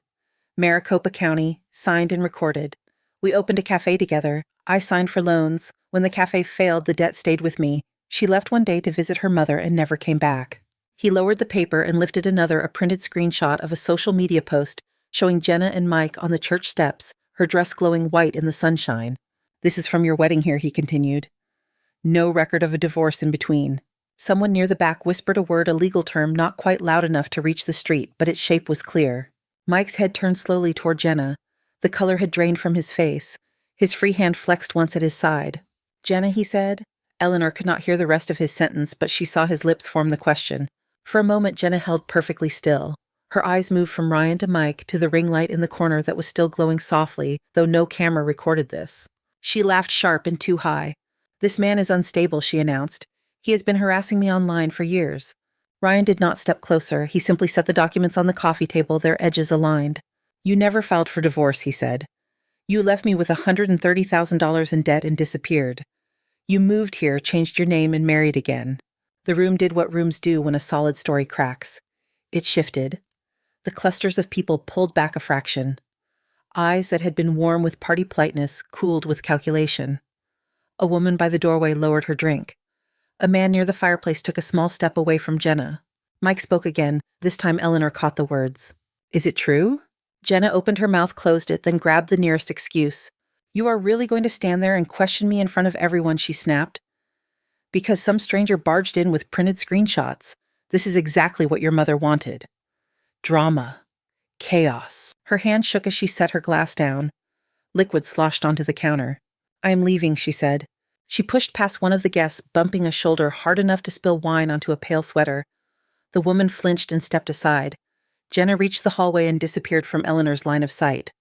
"Maricopa County, signed and recorded. We opened a cafe together. I signed for loans. When the cafe failed, the debt stayed with me. She left one day to visit her mother and never came back." He lowered the paper and lifted another, a printed screenshot of a social media post showing Jenna and Mike on the church steps, her dress glowing white in the sunshine. "This is from your wedding here," he continued. No record of a divorce in between. Someone near the back whispered a word, a legal term not quite loud enough to reach the street, but its shape was clear. Mike's head turned slowly toward Jenna. The color had drained from his face. His free hand flexed once at his side. "Jenna," he said. Eleanor could not hear the rest of his sentence, but she saw his lips form the question. For a moment, Jenna held perfectly still. Her eyes moved from Ryan to Mike to the ring light in the corner that was still glowing softly, though no camera recorded this. She laughed sharp and too high. "This man is unstable," she announced. "He has been harassing me online for years." Ryan did not step closer. He simply set the documents on the coffee table, their edges aligned. "You never filed for divorce," he said. "You left me with $130,000 in debt and disappeared. You moved here, changed your name, and married again." The room did what rooms do when a solid story cracks. It shifted. The clusters of people pulled back a fraction. Eyes that had been warm with party politeness cooled with calculation. A woman by the doorway lowered her drink. A man near the fireplace took a small step away from Jenna. Mike spoke again. This time Eleanor caught the words. "Is it true?" Jenna opened her mouth, closed it, then grabbed the nearest excuse. "You are really going to stand there and question me in front of everyone?" she snapped. Because some stranger barged in with printed screenshots. This is exactly what your mother wanted. Drama. Chaos. Her hand shook as she set her glass down. Liquid sloshed onto the counter. I am leaving, she said. She pushed past one of the guests, bumping a shoulder hard enough to spill wine onto a pale sweater. The woman flinched and stepped aside. Jenna reached the hallway and disappeared from Eleanor's line of sight.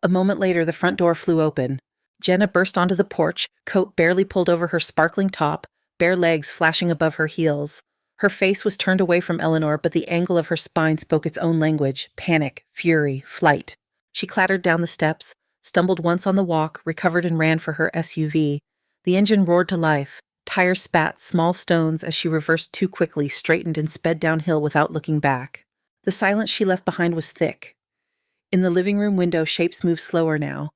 A moment later, the front door flew open. Jenna burst onto the porch, coat barely pulled over her sparkling top, bare legs flashing above her heels. Her face was turned away from Eleanor, but the angle of her spine spoke its own language: panic, fury, flight. She clattered down the steps, stumbled once on the walk, recovered and ran for her SUV. The engine roared to life. Tires spat small stones as she reversed too quickly, straightened and sped downhill without looking back. The silence she left behind was thick. In the living room window, shapes moved slower now.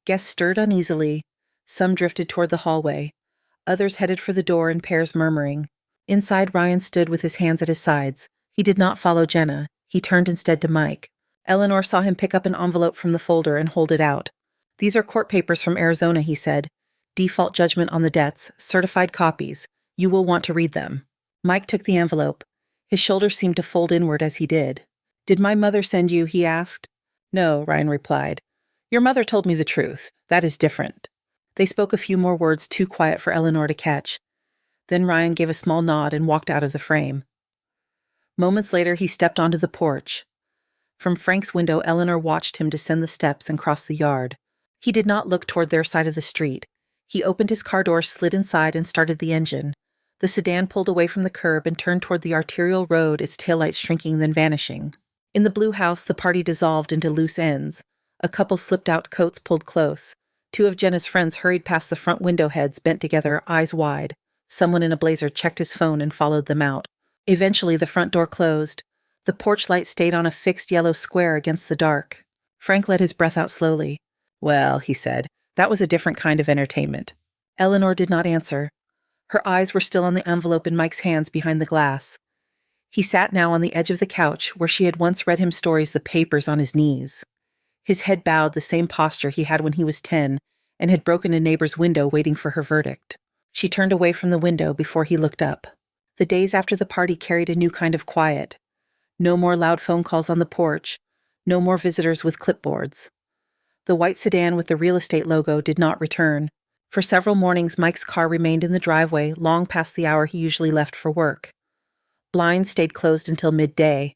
Guests stirred uneasily. Some drifted toward the hallway. Others headed for the door in pairs, murmuring. Inside, Ryan stood with his hands at his sides. He did not follow Jenna. He turned instead to Mike. Eleanor saw him pick up an envelope from the folder and hold it out. These are court papers from Arizona, he said. Default judgment on the debts, certified copies. You will want to read them. Mike took the envelope. His shoulders seemed to fold inward as he did. Did my mother send you? He asked. No, Ryan replied. Your mother told me the truth. That is different. They spoke a few more words too quiet for Eleanor to catch. Then Ryan gave a small nod and walked out of the frame. Moments later, he stepped onto the porch. From Frank's window, Eleanor watched him descend the steps and cross the yard. He did not look toward their side of the street. He opened his car door, slid inside, and started the engine. The sedan pulled away from the curb and turned toward the arterial road, its taillights shrinking then vanishing. In the blue house, the party dissolved into loose ends. A couple slipped out, coats pulled close. Two of Jenna's friends hurried past the front window heads, bent together, eyes wide. Someone in a blazer checked his phone and followed them out. Eventually, the front door closed. The porch light stayed on a fixed yellow square against the dark. Frank let his breath out slowly. Well, he said, that was a different kind of entertainment. Eleanor did not answer. Her eyes were still on the envelope in Mike's hands behind the glass. He sat now on the edge of the couch where she had once read him stories, the papers on his knees. His head bowed, the same posture he had when he was 10 and had broken a neighbor's window waiting for her verdict. She turned away from the window before he looked up. The days after the party carried a new kind of quiet. No more loud phone calls on the porch. No more visitors with clipboards. The white sedan with the real estate logo did not return. For several mornings, Mike's car remained in the driveway long past the hour he usually left for work. Blinds stayed closed until midday.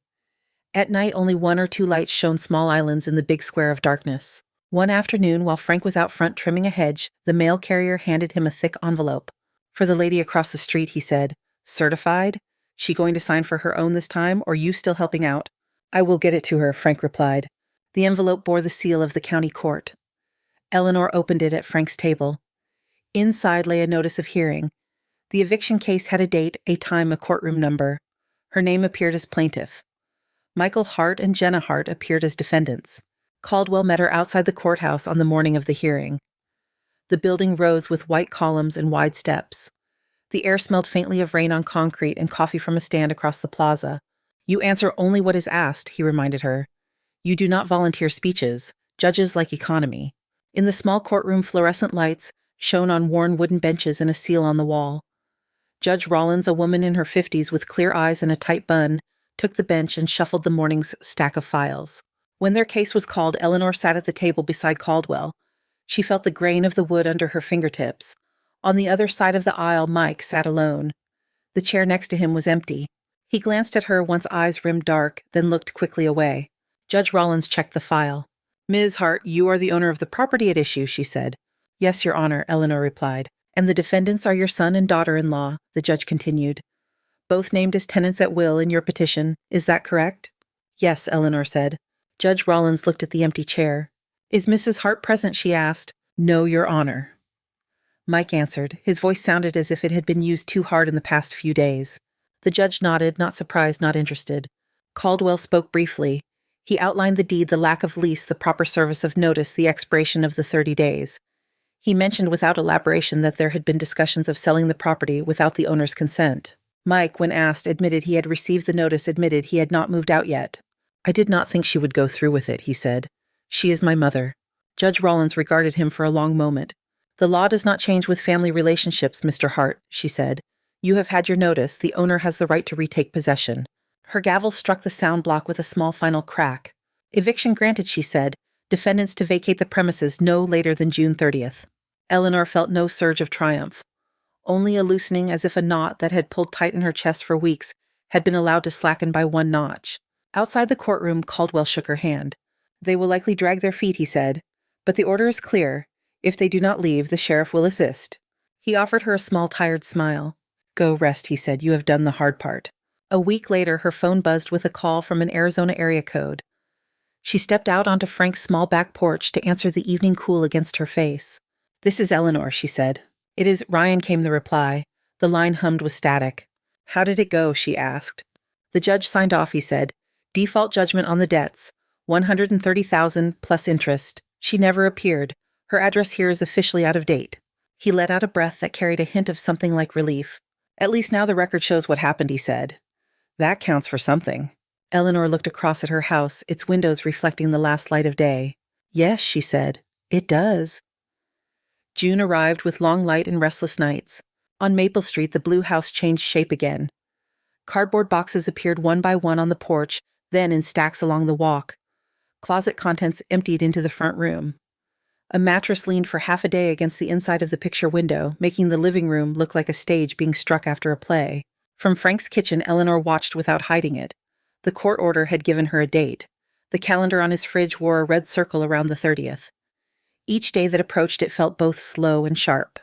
At night, only one or two lights shone small islands in the big square of darkness. One afternoon, while Frank was out front trimming a hedge, the mail carrier handed him a thick envelope. For the lady across the street, he said. Certified? She going to sign for her own this time, or you still helping out? I will get it to her, Frank replied. The envelope bore the seal of the county court. Eleanor opened it at Frank's table. Inside lay a notice of hearing. The eviction case had a date, a time, a courtroom number. Her name appeared as plaintiff. Michael Hart and Jenna Hart appeared as defendants. Caldwell met her outside the courthouse on the morning of the hearing. The building rose with white columns and wide steps. The air smelled faintly of rain on concrete and coffee from a stand across the plaza. You answer only what is asked, he reminded her. You do not volunteer speeches. Judges like economy. In the small courtroom, fluorescent lights shone on worn wooden benches and a seal on the wall. Judge Rollins, a woman in her 50s with clear eyes and a tight bun, took the bench and shuffled the morning's stack of files. When their case was called, Eleanor sat at the table beside Caldwell. She felt the grain of the wood under her fingertips. On the other side of the aisle, Mike sat alone. The chair next to him was empty. He glanced at her, once eyes rimmed dark, then looked quickly away. Judge Rollins checked the file. Ms. Hart, you are the owner of the property at issue, she said. Yes, Your Honor, Eleanor replied. And the defendants are your son and daughter-in-law, the judge continued. Both named as tenants at will in your petition, is that correct? Yes, Eleanor said. Judge Rollins looked at the empty chair. Is Mrs. Hart present, she asked. No, Your Honor. Mike answered. His voice sounded as if it had been used too hard in the past few days. The judge nodded, not surprised, not interested. Caldwell spoke briefly. He outlined the deed, the lack of lease, the proper service of notice, the expiration of the 30 days. He mentioned without elaboration that there had been discussions of selling the property without the owner's consent. Mike, when asked, admitted he had received the notice, admitted he had not moved out yet. I did not think she would go through with it, he said. She is my mother. Judge Rollins regarded him for a long moment. "The law does not change with family relationships, Mr. Hart," she said. "You have had your notice. The owner has the right to retake possession." Her gavel struck the sound block with a small final crack. "Eviction granted," she said. "Defendants to vacate the premises no later than June 30th. Eleanor felt no surge of triumph. Only a loosening, as if a knot that had pulled tight in her chest for weeks had been allowed to slacken by one notch. Outside the courtroom, Caldwell shook her hand. "They will likely drag their feet," he said. "But the order is clear. If they do not leave, the sheriff will assist." He offered her a small, tired smile. "Go rest," he said. "You have done the hard part." A week later, her phone buzzed with a call from an Arizona area code. She stepped out onto Frank's small back porch to answer the evening cool against her face. "This is Eleanor," she said. "It is Ryan," came the reply. The line hummed with static. "How did it go?" she asked. "The judge signed off," he said. "Default judgment on the debts. $130,000 plus interest. She never appeared. Her address here is officially out of date." He let out a breath that carried a hint of something like relief. "At least now the record shows what happened," he said. "That counts for something." Eleanor looked across at her house, its windows reflecting the last light of day. "Yes," she said, "it does." June arrived with long light and restless nights. On Maple Street, the blue house changed shape again. Cardboard boxes appeared one by one on the porch, then in stacks along the walk. Closet contents emptied into the front room. A mattress leaned for half a day against the inside of the picture window, making the living room look like a stage being struck after a play. From Frank's kitchen, Eleanor watched without hiding it. The court order had given her a date. The calendar on his fridge wore a red circle around the 30th. Each day that approached it felt both slow and sharp.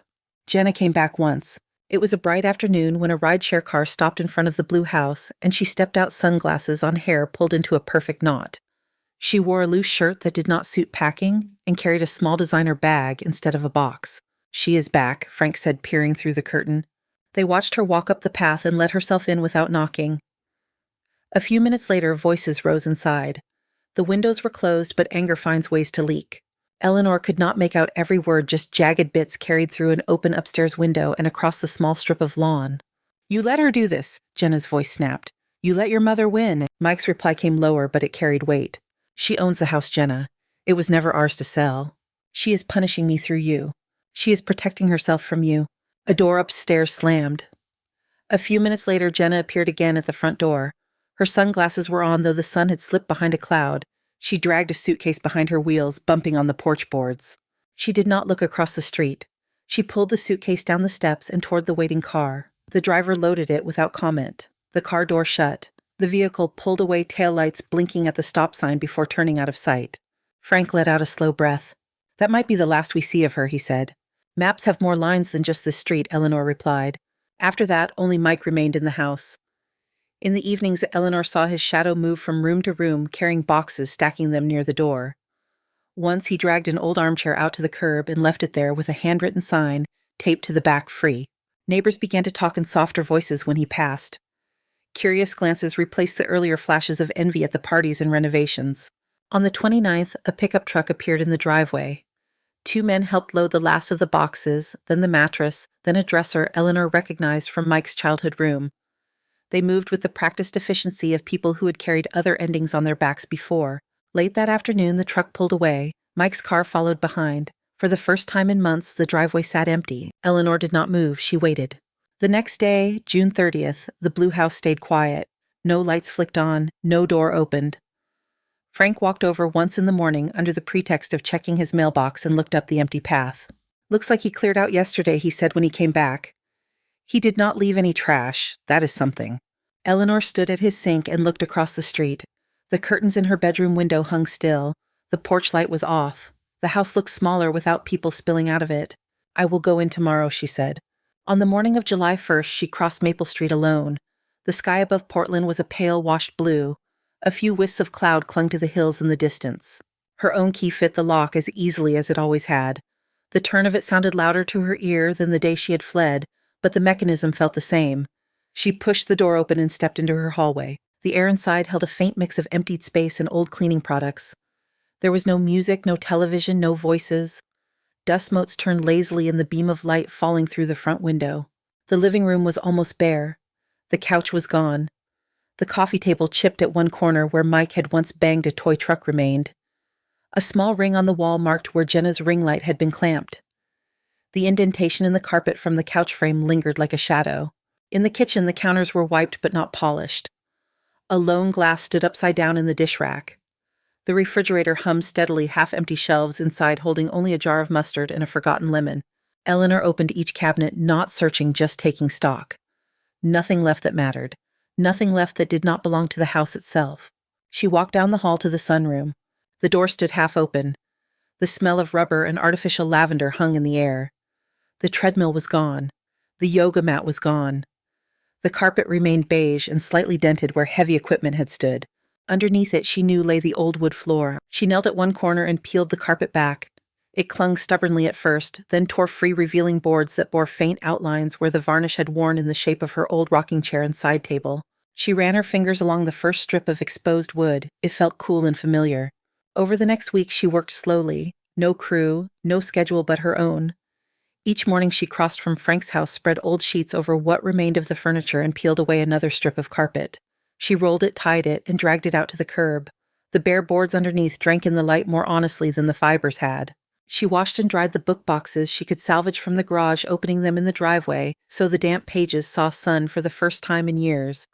Jenna came back once. It was a bright afternoon when a rideshare car stopped in front of the blue house, and she stepped out, sunglasses on hair pulled into a perfect knot. She wore a loose shirt that did not suit packing and carried a small designer bag instead of a box. "She is back," Frank said, peering through the curtain. They watched her walk up the path and let herself in without knocking. A few minutes later, voices rose inside. The windows were closed, but anger finds ways to leak. Eleanor could not make out every word, just jagged bits carried through an open upstairs window and across the small strip of lawn. "You let her do this," Jenna's voice snapped. "You let your mother win." Mike's reply came lower, but it carried weight. "She owns the house, Jenna. It was never ours to sell. She is punishing me through you. She is protecting herself from you." A door upstairs slammed. A few minutes later, Jenna appeared again at the front door. Her sunglasses were on, though the sun had slipped behind a cloud. She dragged a suitcase behind her wheels, bumping on the porch boards. She did not look across the street. She pulled the suitcase down the steps and toward the waiting car. The driver loaded it without comment. The car door shut. The vehicle pulled away, taillights blinking at the stop sign before turning out of sight. Frank let out a slow breath. "That might be the last we see of her," he said. "Maps have more lines than just this street," Eleanor replied. After that, only Mike remained in the house. In the evenings, Eleanor saw his shadow move from room to room, carrying boxes, stacking them near the door. Once he dragged an old armchair out to the curb and left it there with a handwritten sign taped to the back, "Free." Neighbors began to talk in softer voices when he passed. Curious glances replaced the earlier flashes of envy at the parties and renovations. On the 29th, a pickup truck appeared in the driveway. Two men helped load the last of the boxes, then the mattress, then a dresser Eleanor recognized from Mike's childhood room. They moved with the practiced efficiency of people who had carried other endings on their backs before. Late that afternoon, the truck pulled away. Mike's car followed behind. For the first time in months, the driveway sat empty. Eleanor did not move. She waited. The next day, June 30th, the blue house stayed quiet. No lights flicked on. No door opened. Frank walked over once in the morning under the pretext of checking his mailbox and looked up the empty path. "Looks like he cleared out yesterday," he said when he came back. "He did not leave any trash. That is something." Eleanor stood at his sink and looked across the street. The curtains in her bedroom window hung still. The porch light was off. The house looked smaller without people spilling out of it. "I will go in tomorrow," she said. On the morning of July 1st, she crossed Maple Street alone. The sky above Portland was a pale, washed blue. A few wisps of cloud clung to the hills in the distance. Her own key fit the lock as easily as it always had. The turn of it sounded louder to her ear than the day she had fled, but the mechanism felt the same. She pushed the door open and stepped into her hallway. The air inside held a faint mix of emptied space and old cleaning products. There was no music, no television, no voices. Dust motes turned lazily in the beam of light falling through the front window. The living room was almost bare. The couch was gone. The coffee table chipped at one corner where Mike had once banged a toy truck remained. A small ring on the wall marked where Jenna's ring light had been clamped. The indentation in the carpet from the couch frame lingered like a shadow. In the kitchen, the counters were wiped but not polished. A lone glass stood upside down in the dish rack. The refrigerator hummed steadily, half-empty shelves inside holding only a jar of mustard and a forgotten lemon. Eleanor opened each cabinet, not searching, just taking stock. Nothing left that mattered. Nothing left that did not belong to the house itself. She walked down the hall to the sunroom. The door stood half open. The smell of rubber and artificial lavender hung in the air. The treadmill was gone. The yoga mat was gone. The carpet remained beige and slightly dented where heavy equipment had stood. Underneath it, she knew, lay the old wood floor. She knelt at one corner and peeled the carpet back. It clung stubbornly at first, then tore free, revealing boards that bore faint outlines where the varnish had worn in the shape of her old rocking chair and side table. She ran her fingers along the first strip of exposed wood. It felt cool and familiar. Over the next week, she worked slowly. No crew, no schedule but her own. Each morning she crossed from Frank's house, spread old sheets over what remained of the furniture, and peeled away another strip of carpet. She rolled it, tied it, and dragged it out to the curb. The bare boards underneath drank in the light more honestly than the fibers had. She washed and dried the book boxes she could salvage from the garage, opening them in the driveway so the damp pages saw sun for the first time in years.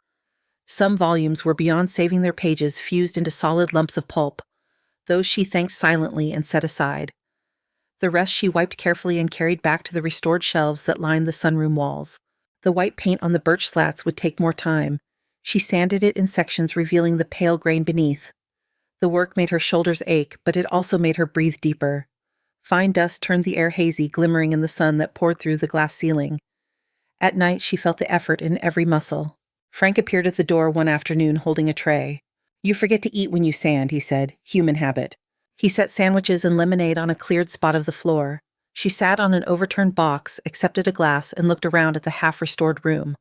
Some volumes were beyond saving their pages, fused into solid lumps of pulp. Those she thanked silently and set aside. The rest she wiped carefully and carried back to the restored shelves that lined the sunroom walls. The white paint on the birch slats would take more time. She sanded it in sections, revealing the pale grain beneath. The work made her shoulders ache, but it also made her breathe deeper. Fine dust turned the air hazy, glimmering in the sun that poured through the glass ceiling. At night, she felt the effort in every muscle. Frank appeared at the door one afternoon holding a tray. "You forget to eat when you sand," he said. "Human habit." He set sandwiches and lemonade on a cleared spot of the floor. She sat on an overturned box, accepted a glass, and looked around at the half-restored room.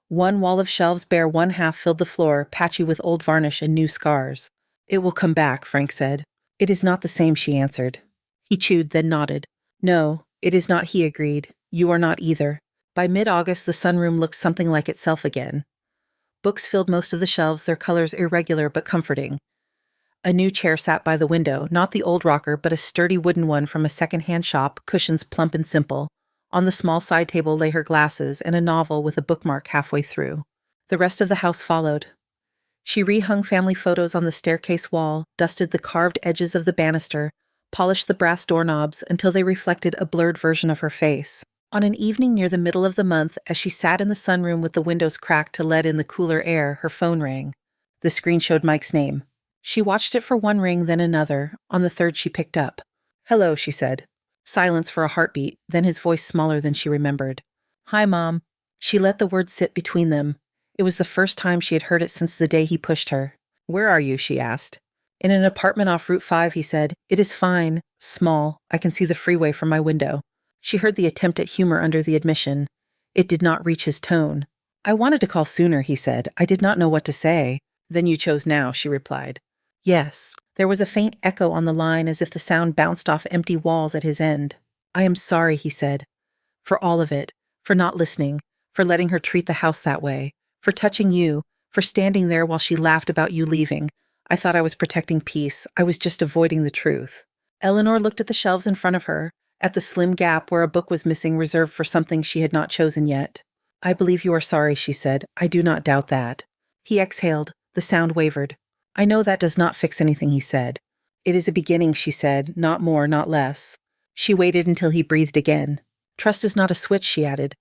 One wall of shelves bare one half filled the floor, patchy with old varnish and new scars. "It will come back," Frank said. "It is not the same," she answered. He chewed, then nodded. "No, it is not," he agreed. "You are not either." By mid-August, the sunroom looked something like itself again. Books filled most of the shelves, their colors irregular but comforting. A new chair sat by the window, not the old rocker, but a sturdy wooden one from a second-hand shop, cushions plump and simple. On the small side table lay her glasses and a novel with a bookmark halfway through. The rest of the house followed. She rehung family photos on the staircase wall, dusted the carved edges of the banister, polished the brass doorknobs until they reflected a blurred version of her face. On an evening near the middle of the month, as she sat in the sunroom with the windows cracked to let in the cooler air, her phone rang. The screen showed Mike's name. She watched it for one ring, then another. On the third, she picked up. "Hello," she said. Silence for a heartbeat, then his voice smaller than she remembered. "Hi, Mom." She let the words sit between them. It was the first time she had heard it since the day he pushed her. "Where are you?" she asked. "In an apartment off Route 5, he said. "It is fine. Small. I can see the freeway from my window." She heard the attempt at humor under the admission. It did not reach his tone. "I wanted to call sooner," he said. "I did not know what to say." "Then you chose now," she replied. "Yes." There was a faint echo on the line as if the sound bounced off empty walls at his end. "I am sorry," he said. "For all of it. For not listening. For letting her treat the house that way. For touching you. For standing there while she laughed about you leaving. I thought I was protecting peace. I was just avoiding the truth." Eleanor looked at the shelves in front of her, at the slim gap where a book was missing reserved for something she had not chosen yet. "I believe you are sorry," she said. "I do not doubt that." He exhaled. The sound wavered. "I know that does not fix anything," he said. "It is a beginning," she said. "Not more, not less." She waited until he breathed again. "Trust is not a switch," she added.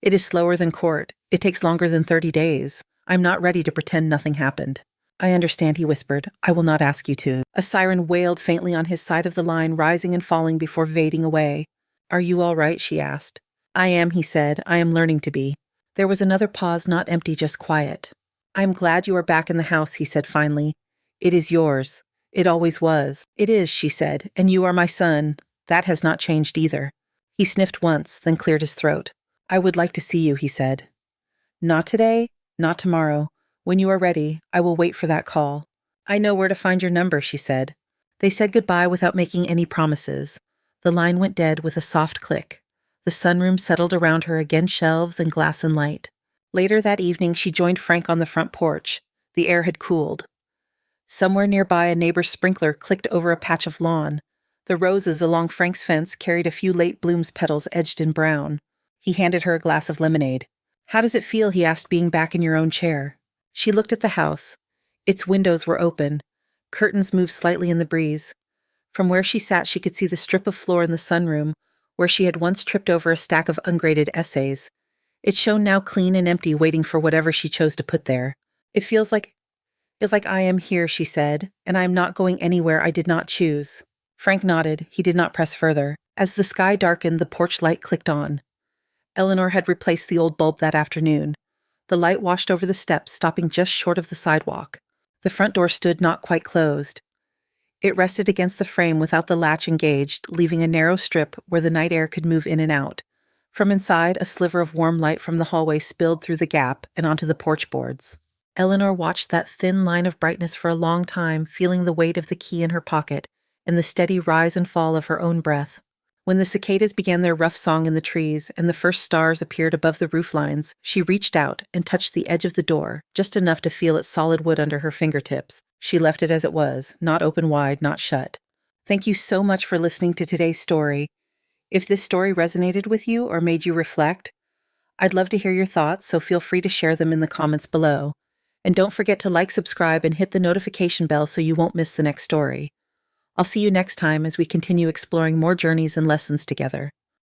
"It is slower than court. It takes longer than 30 days. I'm not ready to pretend nothing happened." "I understand," he whispered. "I will not ask you to." A siren wailed faintly on his side of the line, rising and falling before fading away. "Are you all right?" she asked. "I am," he said. "I am learning to be." There was another pause, not empty, just quiet. "I'm glad you are back in the house," he said finally. "It is yours. It always was." "It is," she said, "and you are my son. That has not changed either." He sniffed once, then cleared his throat. "I would like to see you," he said. "Not today, not tomorrow. When you are ready, I will wait for that call." "I know where to find your number," she said. They said goodbye without making any promises. The line went dead with a soft click. The sunroom settled around her, again shelves and glass and light. Later that evening, she joined Frank on the front porch. The air had cooled. Somewhere nearby, a neighbor's sprinkler clicked over a patch of lawn. The roses along Frank's fence carried a few late blooms petals edged in brown. He handed her a glass of lemonade. "How does it feel?" he asked, "being back in your own chair?" She looked at the house. Its windows were open. Curtains moved slightly in the breeze. From where she sat, she could see the strip of floor in the sunroom, where she had once tripped over a stack of ungraded essays. It shone now clean and empty, waiting for whatever she chose to put there. It feels like I am here," she said, "and I am not going anywhere I did not choose." Frank nodded. He did not press further. As the sky darkened, the porch light clicked on. Eleanor had replaced the old bulb that afternoon. The light washed over the steps, stopping just short of the sidewalk. The front door stood not quite closed. It rested against the frame without the latch engaged, leaving a narrow strip where the night air could move in and out. From inside, a sliver of warm light from the hallway spilled through the gap and onto the porch boards. Eleanor watched that thin line of brightness for a long time, feeling the weight of the key in her pocket and the steady rise and fall of her own breath. When the cicadas began their rough song in the trees and the first stars appeared above the roof lines, she reached out and touched the edge of the door, just enough to feel its solid wood under her fingertips. She left it as it was, not open wide, not shut. Thank you so much for listening to today's story. If this story resonated with you or made you reflect, I'd love to hear your thoughts, so feel free to share them in the comments below. And don't forget to like, subscribe, and hit the notification bell so you won't miss the next story. I'll see you next time as we continue exploring more journeys and lessons together.